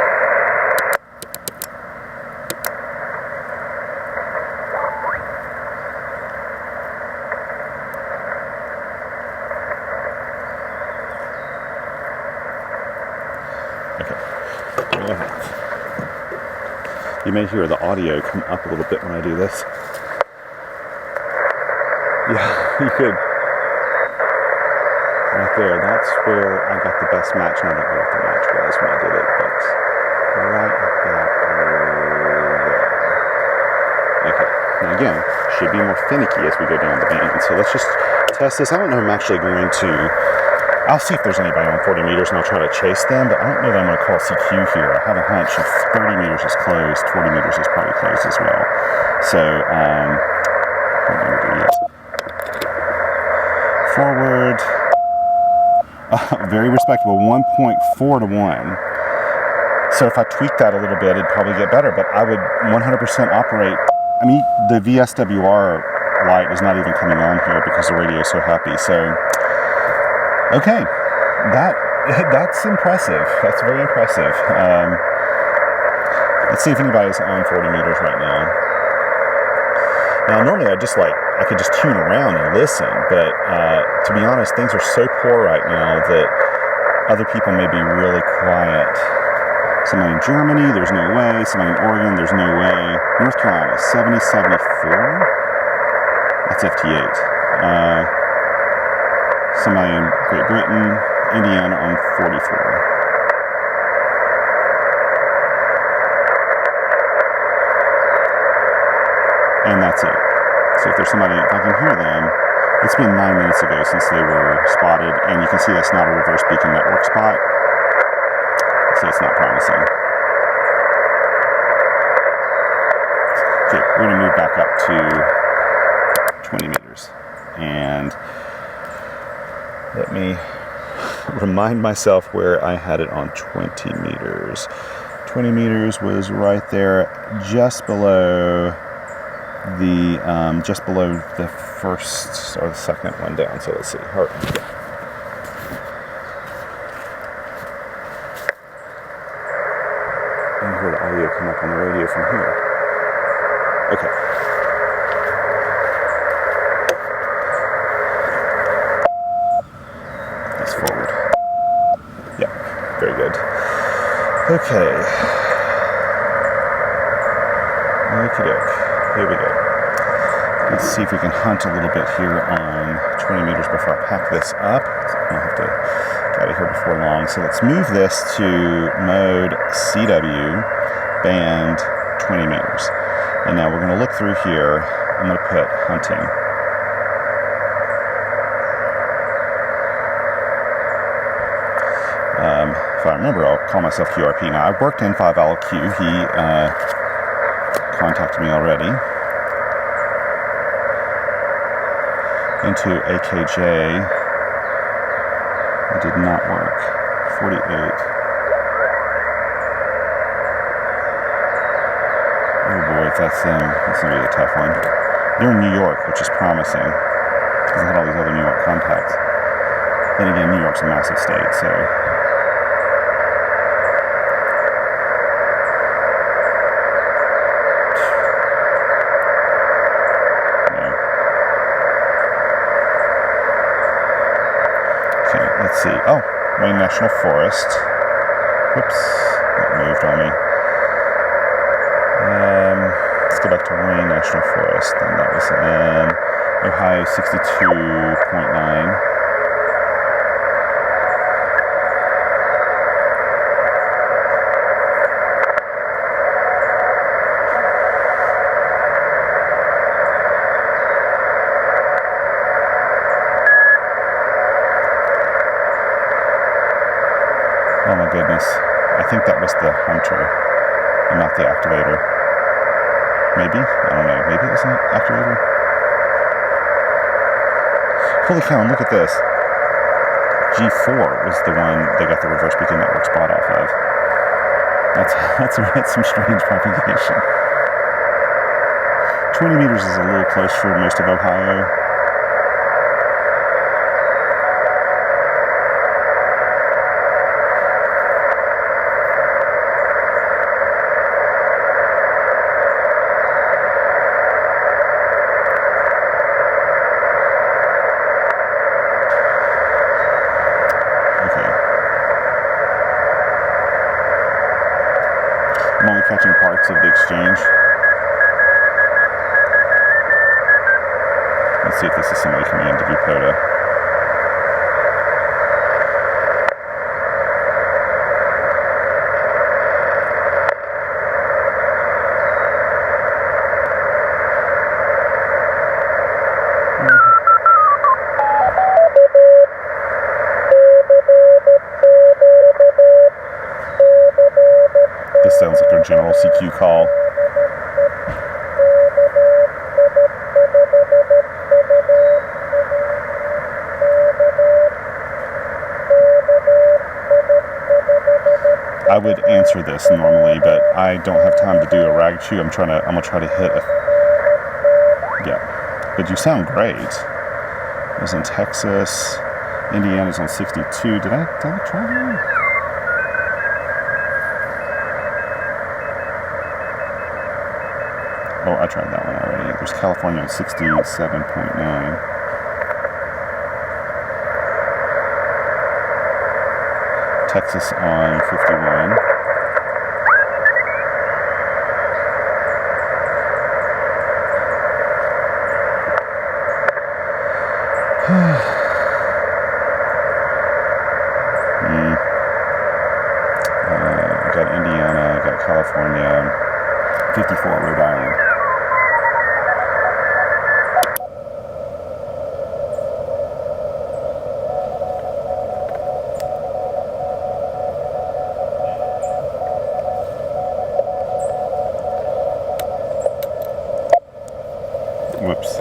Speaker 1: You may hear the audio come up a little bit when I do this. Yeah, you could. Right there, that's where I got the best match. And I don't know what the match was when I did it, but right about there. Okay, now again, should be more finicky as we go down the band. So let's just test this. I don't know if I'm actually going to... I'll see if there's anybody on 40 meters and I'll try to chase them, but I don't know that I'm going to call CQ here. I have a hunch if 30 meters is closed, 40 meters is probably closed as well. So, what am I going to do yet? Forward. Very respectable, 1.4 to 1. So if I tweak that a little bit, it'd probably get better, but I would 100% operate. I mean, the VSWR light is not even coming on here because the radio is so happy. So, okay, that's impressive. That's very impressive. Let's see if anybody's on 40 meters right now. Now, normally I could just tune around and listen, but to be honest, things are so poor right now that other people may be really quiet. Somebody in Germany, there's no way. Somebody in Oregon, there's no way. North Carolina, 7074. That's FT8. Somebody in Great Britain, Indiana on 44. And that's it. So if there's somebody, if I can hear them, it's been 9 minutes ago since they were spotted, and you can see that's not a reverse beacon network spot, so it's not promising. Okay, we're going to move back up to 20 meters, and let me remind myself where I had it on 20 meters. 20 meters was right there, just below the first or the second one down. So let's see. All right. Yeah. And hear the audio come up on the radio from here. Okay. Let's forward. Yeah. Very good. Okay. Okie doke. Here we go. Let's see if we can hunt a little bit here on 20 meters before I pack this up. I'll have to get out of here before long. So let's move this to mode CW, band 20 meters. And now we're going to look through here. I'm going to put hunting. If I remember, I'll call myself QRP. Now, I've worked in 5LQ. He contacted me already. Into AKJ. It did not work. 48. Oh boy, if that's them, that's going to be a tough one. They're in New York, which is promising, because I had all these other New York contacts. Then again, New York's a massive state, so... Let's see. Oh, Wayne National Forest. Whoops, that moved on me. Let's go back to Wayne National Forest. And that was Ohio 62.9. Oh my goodness. I think that was the hunter and not the activator. Maybe? I don't know. Maybe it was an activator? Holy cow, look at this. G4 was the one they got the reverse beacon network spot off of. That's some strange propagation. 20 meters is a little close for most of Ohio. I'm only catching parts of the exchange. Let's see if this is somebody coming in to do POTA. This sounds like our general CQ call. I would answer this normally, but I don't have time to do a rag chew. I'm gonna try to hit a... Yeah. But you sound great. It was in Texas. Indiana's on 62. Did I try that? Oh, I tried that one already. There's California on 67.9. Texas on 51. I got Indiana, I got California, 54 Rhode Island. Whoops.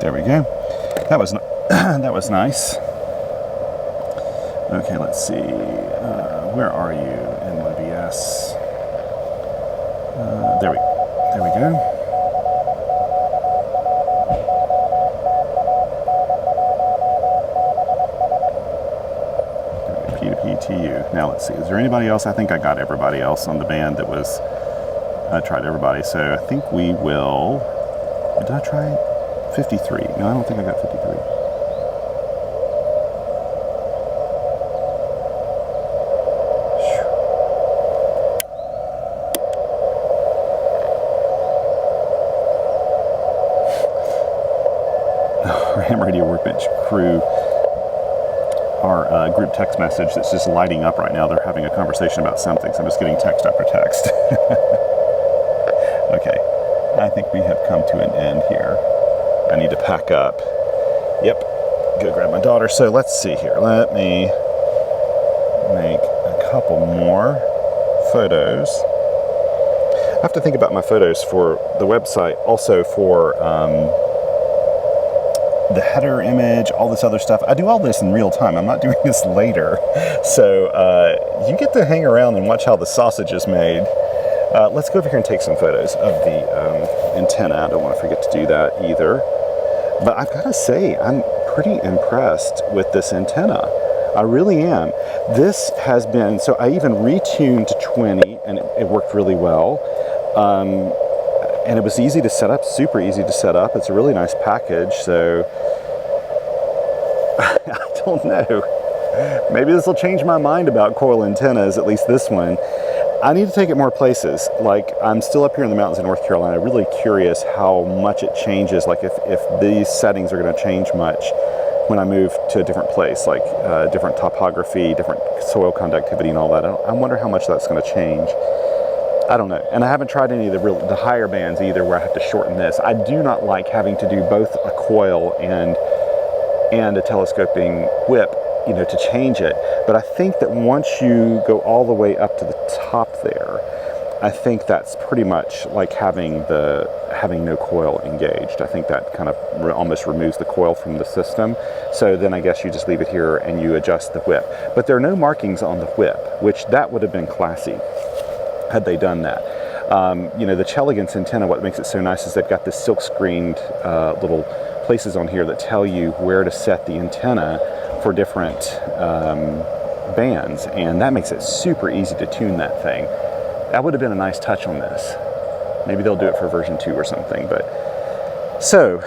Speaker 1: There we go. That was that was nice. Okay, let's see. Where are you in OBS? There we go. P2PTU. Now let's see. Is there anybody else? I think I got everybody else on the band that was. I tried everybody, so I think we will. Did I try 53? No, I don't think I got 53. Ham Radio Workbench crew, our group text message that's just lighting up right now. They're having a conversation about something, so I'm just getting text after text. Okay, I think we have come to an end here. I need to pack up. Yep, go grab my daughter. So let's see here. Let me make a couple more photos. I have to think about my photos for the website, also for the header image, all this other stuff. I do all this in real time. I'm not doing this later. So you get to hang around and watch how the sausage is made. Let's go over here and take some photos of the antenna. I don't want to forget to do that either. But I've got to say, I'm pretty impressed with this antenna. I really am. This has been, so I even retuned to 20 and it worked really well. And it was easy to set up, super easy to set up. It's a really nice package, so I don't know. Maybe this will change my mind about coil antennas, at least this one. I need to take it more places. Like, I'm still up here in the mountains in North Carolina, really curious how much it changes, like if these settings are gonna change much when I move to a different place, like different topography, different soil conductivity and all that. I wonder how much that's gonna change. I don't know. And I haven't tried any of the higher bands either where I have to shorten this. I do not like having to do both a coil and a telescoping whip, you know, to change it. But I think that once you go all the way up to the top there, I think that's pretty much like having no coil engaged. I think that kind of almost removes the coil from the system. So then I guess you just leave it here and you adjust the whip. But there are no markings on the whip, which that would have been classy had they done that. You know, the Chelegans antenna, what makes it so nice is they've got this silk screened little places on here that tell you where to set the antenna for different bands, and that makes it super easy to tune that thing. That would have been a nice touch on this. Maybe they'll do it for version 2 or something. But so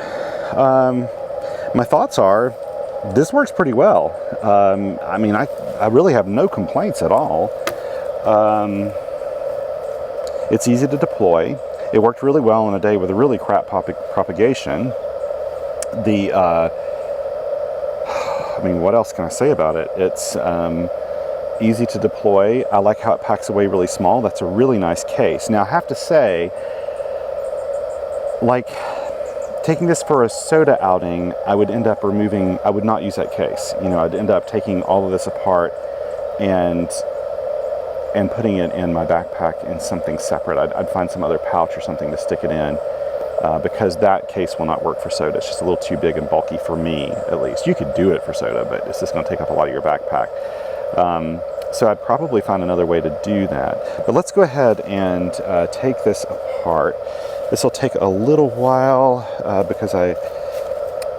Speaker 1: my thoughts are this works pretty well. I mean, I really have no complaints at all. It's easy to deploy. It worked really well on a day with a really crap propagation. I mean, what else can I say about it? It's, easy to deploy. I like how it packs away really small. That's a really nice case. Now I have to say, like, taking this for a soda outing, I would end up removing, I would not use that case. You know, I'd end up taking all of this apart and putting it in my backpack in something separate. I'd find some other pouch or something to stick it in, because that case will not work for soda. It's just a little too big and bulky for me, at least. You could do it for soda, but it's just going to take up a lot of your backpack. So I'd probably find another way to do that. But let's go ahead and take this apart. This will take a little while because I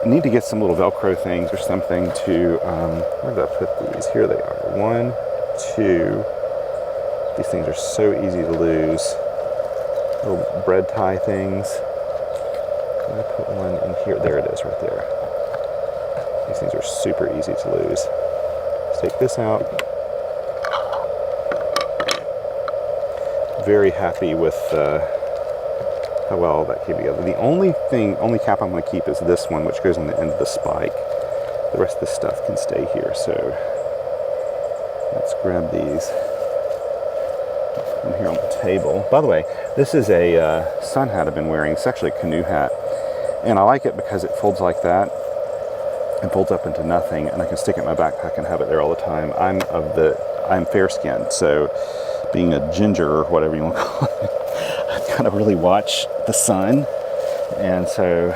Speaker 1: need to get some little Velcro things or something to, where did I put these? Here they are. 1, 2. These things are so easy to lose. Little bread tie things. I'm gonna put one in here. There it is, right there. These things are super easy to lose. Let's take this out. Very happy with how well that came together. The only cap I'm going to keep is this one, which goes on the end of the spike. The rest of the stuff can stay here. So let's grab these from here on the table. By the way, this is a sun hat I've been wearing. It's actually a canoe hat, and I like it because it folds like that and folds up into nothing, and I can stick it in my backpack and have it there all the time. I'm fair-skinned, so being a ginger or whatever you want to call it, I've got to really watch the sun, and so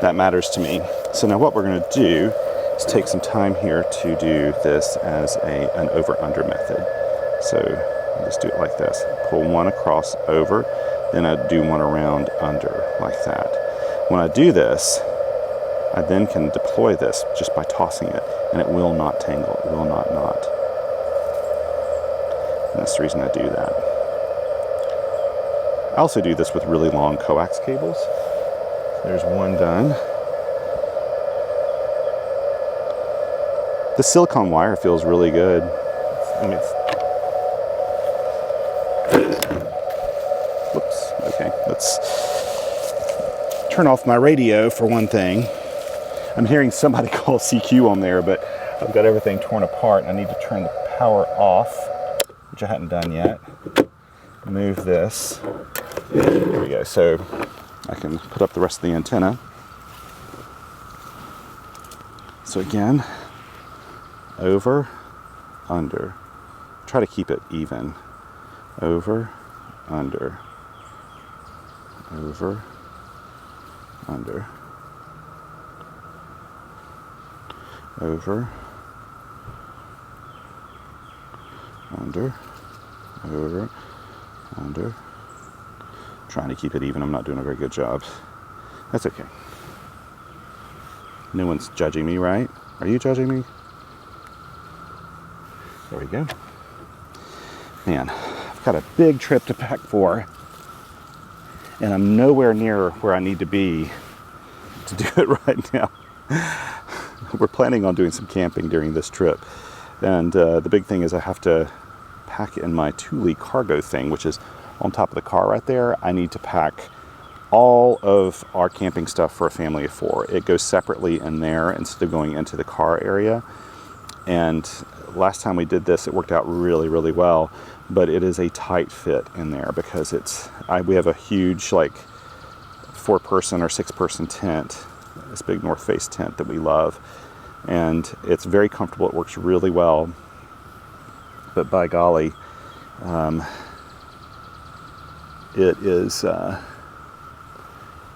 Speaker 1: that matters to me. So now what we're going to do is take some time here to do this as an over-under method. So I'll just do it like this. Pull one across over, then I do one around under like that. When I do this, I then can deploy this just by tossing it, and it will not tangle, it will not knot. And that's the reason I do that. I also do this with really long coax cables. There's one done. The silicone wire feels really good. Whoops, okay, let's turn off my radio for one thing. I'm hearing somebody call CQ on there, but I've got everything torn apart and I need to turn the power off, which I hadn't done yet. Move this. There we go. So I can put up the rest of the antenna. So again, over, under. Try to keep it even. Over, under. Over, under. Over, under, over, under. Trying to keep it even. I'm not doing a very good job. That's okay. No one's judging me, right? Are you judging me? There we go. Man, I've got a big trip to pack for, and I'm nowhere near where I need to be to do it right now. We're planning on doing some camping during this trip, and the big thing is I have to pack in my Thule cargo thing, which is on top of the car right there. I need to pack all of our camping stuff for a family of 4. It goes separately in there instead of going into the car area. And last time we did this, it worked out really, really well, but it is a tight fit in there because we have a huge, like, 4-person or 6-person tent, this big North Face tent that we love, and it's very comfortable. It works really well, but by golly,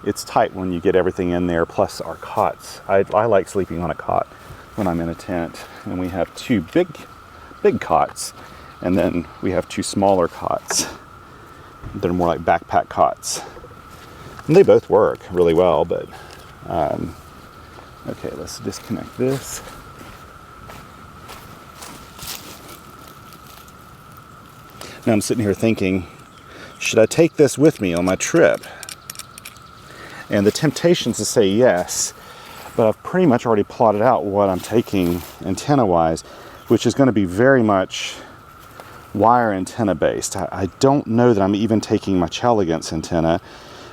Speaker 1: it's tight when you get everything in there, plus our cots. I like sleeping on a cot when I'm in a tent, and we have 2 big cots, and then we have 2 smaller cots that are more like backpack cots, and they both work really well. But okay, let's disconnect this. Now I'm sitting here thinking, should I take this with me on my trip? And the temptation is to say yes, but I've pretty much already plotted out what I'm taking antenna-wise, which is going to be very much wire antenna based. I don't know that I'm even taking my Chelegance antenna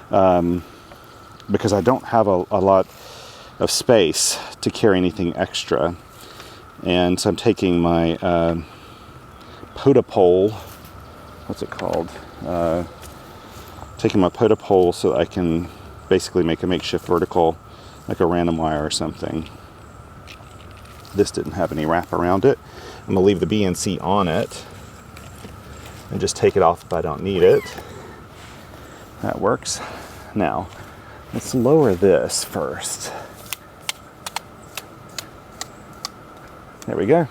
Speaker 1: because I don't have a lot of space to carry anything extra. And so I'm taking my podopole, what's it called? Taking my podopole so that I can basically make a makeshift vertical, like a random wire or something. This didn't have any wrap around it. I'm gonna leave the BNC on it and just take it off if I don't need it. That works. Now, let's lower this first. There we go.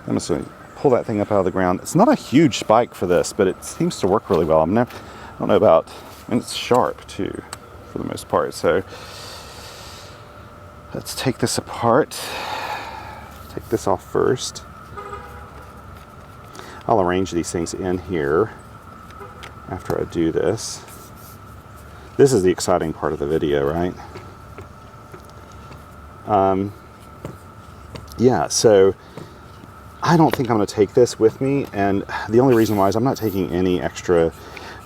Speaker 1: I'm just going to pull that thing up out of the ground. It's not a huge spike for this, but it seems to work really well. I don't know about, and it's sharp too, for the most part. So let's take this apart. Take this off first. I'll arrange these things in here after I do this. This is the exciting part of the video, right? Yeah, so I don't think I'm going to take this with me, and the only reason why is I'm not taking any extra.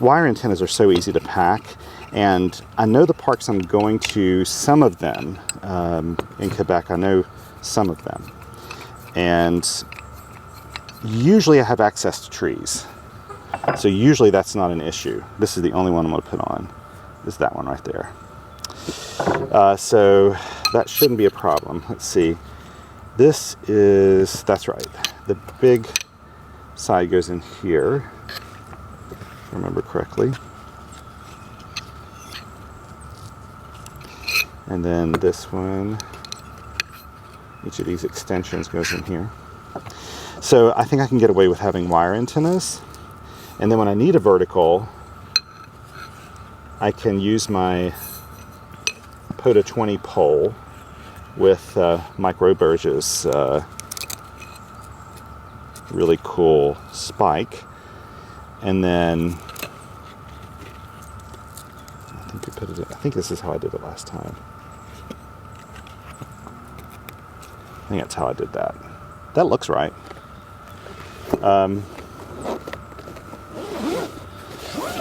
Speaker 1: Wire antennas are so easy to pack, and I know the parks I'm going to, some of them in Quebec, I know some of them, and usually I have access to trees, so usually that's not an issue. This is the only one I'm going to put on, is that one right there. So that shouldn't be a problem. Let's see. This is, that's right, the big side goes in here, if I remember correctly. And then this one, each of these extensions goes in here. So I think I can get away with having wire antennas. And then when I need a vertical, I can use my POTA 20 pole with Mike Roberge's really cool spike, and then I think this is how I did it last time. I think that's how I did that. That looks right.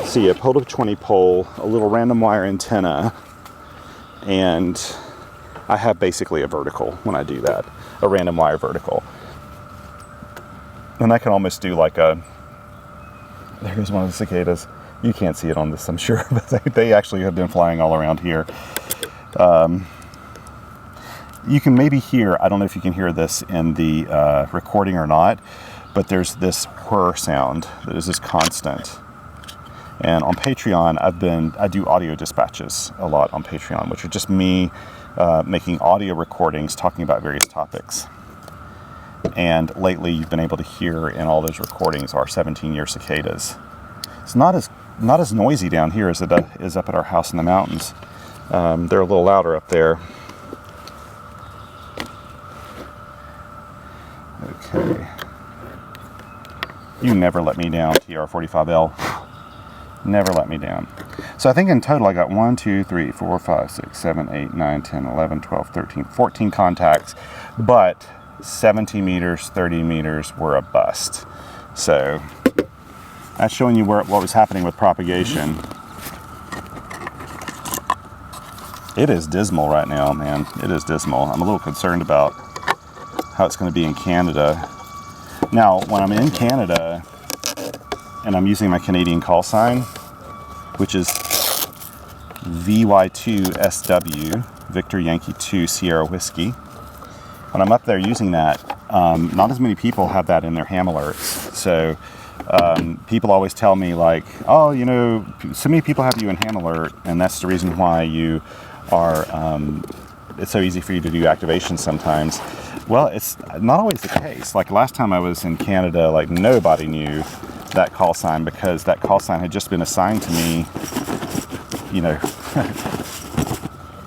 Speaker 1: See, a POTA 20 pole, a little random wire antenna, and I have basically a vertical when I do that, a random wire vertical. And I can almost do like a, there's one of the cicadas. You can't see it on this, I'm sure, but they actually have been flying all around here. You can maybe hear, I don't know if you can hear this in the recording or not, but there's this whir sound that is just constant. And on Patreon, I do audio dispatches a lot on Patreon, which are just me making audio recordings talking about various topics. And lately you've been able to hear in all those recordings our 17-year cicadas. It's not as noisy down here as it is up at our house in the mountains. They're a little louder up there. Okay. You never let me down, TR-045L. Never let me down. So I think in total I got 1, 2, 3, 4, 5, 6, 7, 8, 9, 10, 11, 12, 13, 14 contacts, but 17 meters, 30 meters were a bust. So that's showing you what was happening with propagation. It is dismal right now, man. It is dismal. I'm a little concerned about how it's going to be in Canada. Now, when I'm in Canada and I'm using my Canadian call sign, which is VY2SW, Victor Yankee 2 Sierra Whiskey. When I'm up there using that, not as many people have that in their ham alerts. So people always tell me like, oh, you know, so many people have you in ham alert, and that's the reason why you are, it's so easy for you to do activations sometimes. Well, it's not always the case. Like last time I was in Canada, like nobody knew that call sign because that call sign had just been assigned to me, you know,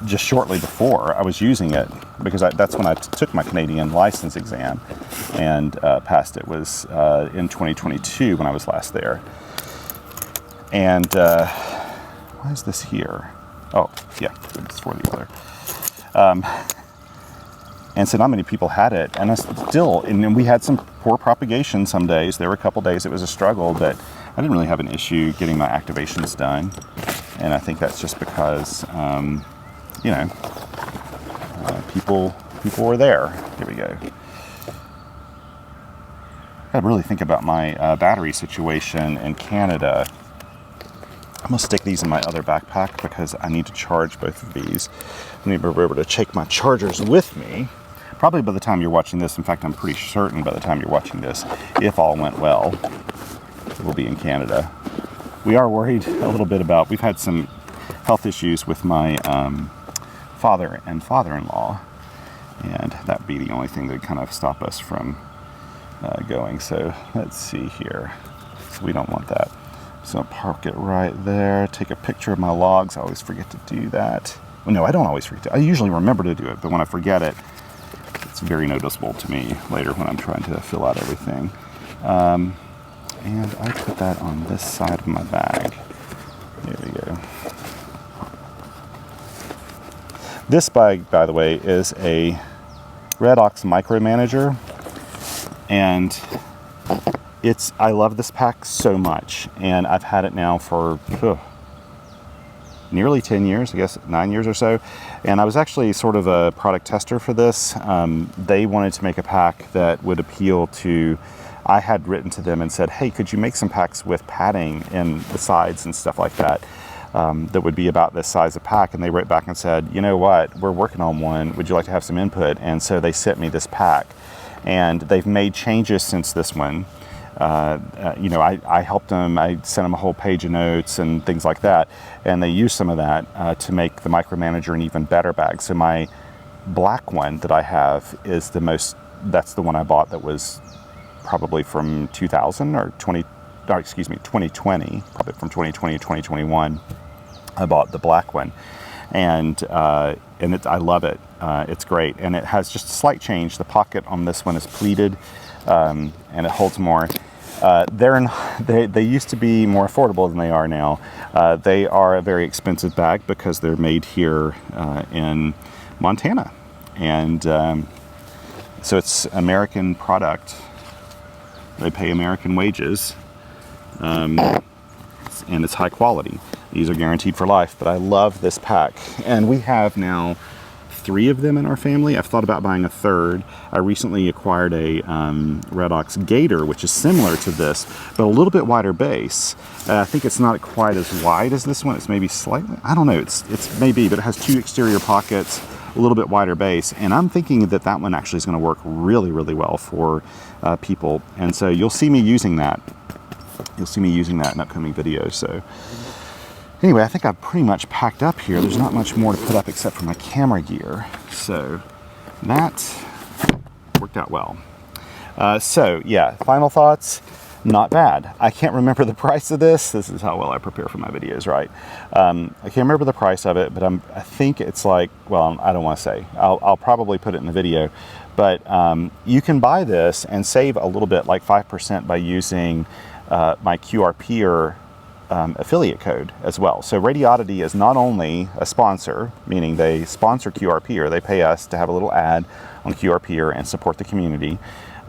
Speaker 1: just shortly before I was using it, because that's when I took my Canadian license exam and passed it. Was in 2022 when I was last there. And why is this here? Oh, yeah, it's for the other. And so not many people had it, and and we had some poor propagation some days. There were a couple days it was a struggle, but I didn't really have an issue getting my activations done. And I think that's just because, you know, people were there. Here we go. gotta really think about my battery situation in Canada. I'm gonna stick these in my other backpack because I need to charge both of these. I need to be able to take my chargers with me. Probably by the time you're watching this, in fact, I'm pretty certain by the time you're watching this, if all went well, we'll be in Canada. We are worried a little bit about, we've had some health issues with my father and father-in-law, and that'd be the only thing that would kind of stop us from going. So let's see here. So we don't want that. So I'll park it right there, take a picture of my logs. I always forget to do that. Well, no, I don't always forget to. I usually remember to do it, but when I forget it, it's very noticeable to me later when I'm trying to fill out everything. And I put that on this side of my bag. There we go. This bag, by the way, is a Redox Micromanager, and I love this pack so much, and I've had it now for nearly 10 years, I guess 9 years or so. And I was actually sort of a product tester for this. They wanted to make a pack that would appeal to, I had written to them and said, hey, could you make some packs with padding in the sides and stuff like that, that would be about this size of pack? And they wrote back and said, you know what, we're working on one. Would you like to have some input? And so they sent me this pack, and they've made changes since this one. You know, I helped them, I sent them a whole page of notes and things like that, and they used some of that to make the Micromanager an even better bag. So my black one that I have is that's the one I bought that was probably from 2000 or 2020, probably from 2020 to 2021. I bought the black one, and I love it. It's great, and it has just a slight change. The pocket on this one is pleated, and it holds more. They used to be more affordable than they are now. They are a very expensive bag because they're made here in Montana, and so it's American product. They pay American wages, and it's high quality. These are guaranteed for life, but I love this pack, and we have now 3 of them in our family. I've thought about buying a third. I recently acquired a Redox Gator, which is similar to this, but a little bit wider base. I think it's not quite as wide as this one. It's maybe slightly, I don't know, it's maybe, but it has 2 exterior pockets, a little bit wider base, and I'm thinking that that one actually is going to work really, really well for people, and so you'll see me using that. You'll see me using that in upcoming videos. So anyway, I think I've pretty much packed up here. There's not much more to put up except for my camera gear. So that worked out well. So yeah, final thoughts, not bad. I can't remember the price of this. This is how well I prepare for my videos, right? I can't remember the price of it, but I think it's like, well, I don't want to say. I'll probably put it in the video, but you can buy this and save a little bit, like 5%, by using my QRT affiliate code as well. So Radioddity is not only a sponsor, meaning they sponsor QRT, or they pay us to have a little ad on QRT and support the community,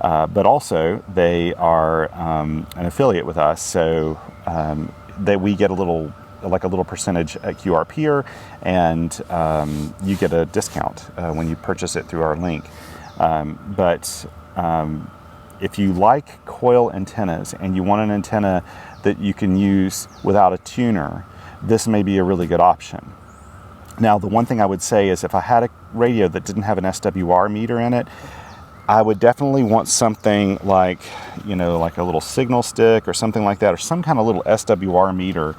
Speaker 1: but also they are an affiliate with us, so that we get a little percentage at QRT, and you get a discount when you purchase it through our link. If you like coil antennas and you want an antenna that you can use without a tuner, this may be a really good option. Now, the one thing I would say is if I had a radio that didn't have an SWR meter in it, I would definitely want something like, you know, like a little signal stick or something like that, or some kind of little SWR meter.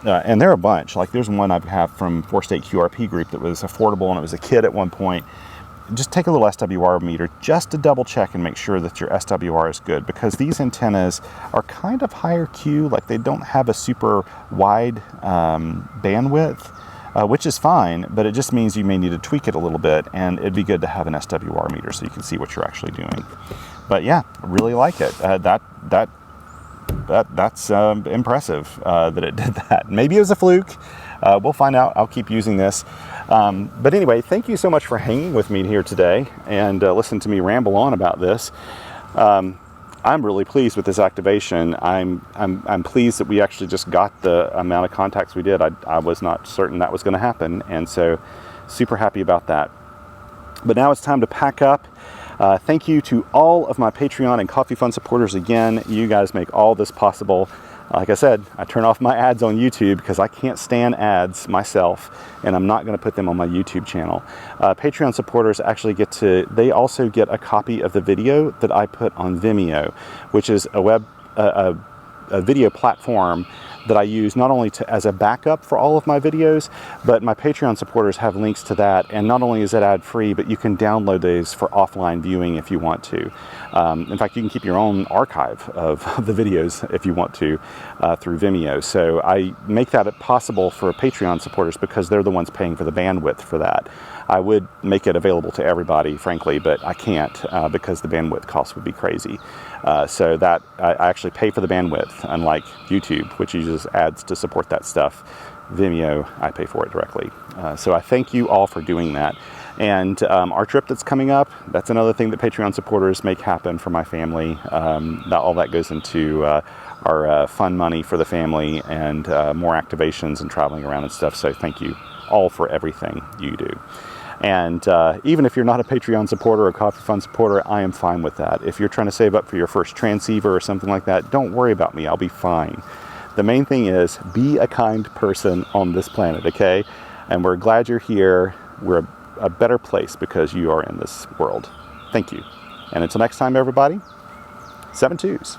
Speaker 1: And there are a bunch. Like there's one I have from 4-State QRP Group that was affordable, and it was a kit at one point. Just take a little SWR meter just to double check and make sure that your SWR is good, because these antennas are kind of higher Q, like they don't have a super wide bandwidth, which is fine, but it just means you may need to tweak it a little bit, and it'd be good to have an SWR meter so you can see what you're actually doing. But yeah, I really like it. That's impressive that it did that. Maybe it was a fluke. We'll find out. I'll keep using this. But anyway, thank you so much for hanging with me here today and listen to me ramble on about this. I'm really pleased with this activation. I'm pleased that we actually just got the amount of contacts we did. I was not certain that was going to happen, and so super happy about that. But now it's time to pack up. Thank you to all of my Patreon and Coffee Fund supporters again. You guys make all this possible. Like I said, I turn off my ads on YouTube because I can't stand ads myself, and I'm not going to put them on my YouTube channel. Patreon supporters actually they also get a copy of the video that I put on Vimeo, which is a video platform that I use not only as a backup for all of my videos, but my Patreon supporters have links to that. And not only is it ad-free, but you can download those for offline viewing if you want to. In fact, you can keep your own archive of the videos if you want to through Vimeo. So I make that possible for Patreon supporters because they're the ones paying for the bandwidth for that. I would make it available to everybody, frankly, but I can't because the bandwidth costs would be crazy. So that I actually pay for the bandwidth, unlike YouTube, which uses ads to support that stuff. Vimeo, I pay for it directly. So I thank you all for doing that. And our trip that's coming up, that's another thing that Patreon supporters make happen for my family. All that goes into our fun money for the family and more activations and traveling around and stuff. So thank you all for everything you do. And even if you're not a Patreon supporter or Coffee Fund supporter, I am fine with that. If you're trying to save up for your first transceiver or something like that, don't worry about me. I'll be fine. The main thing is be a kind person on this planet, okay? And we're glad you're here. We're a better place because you are in this world. Thank you. And until next time, everybody, 7 twos.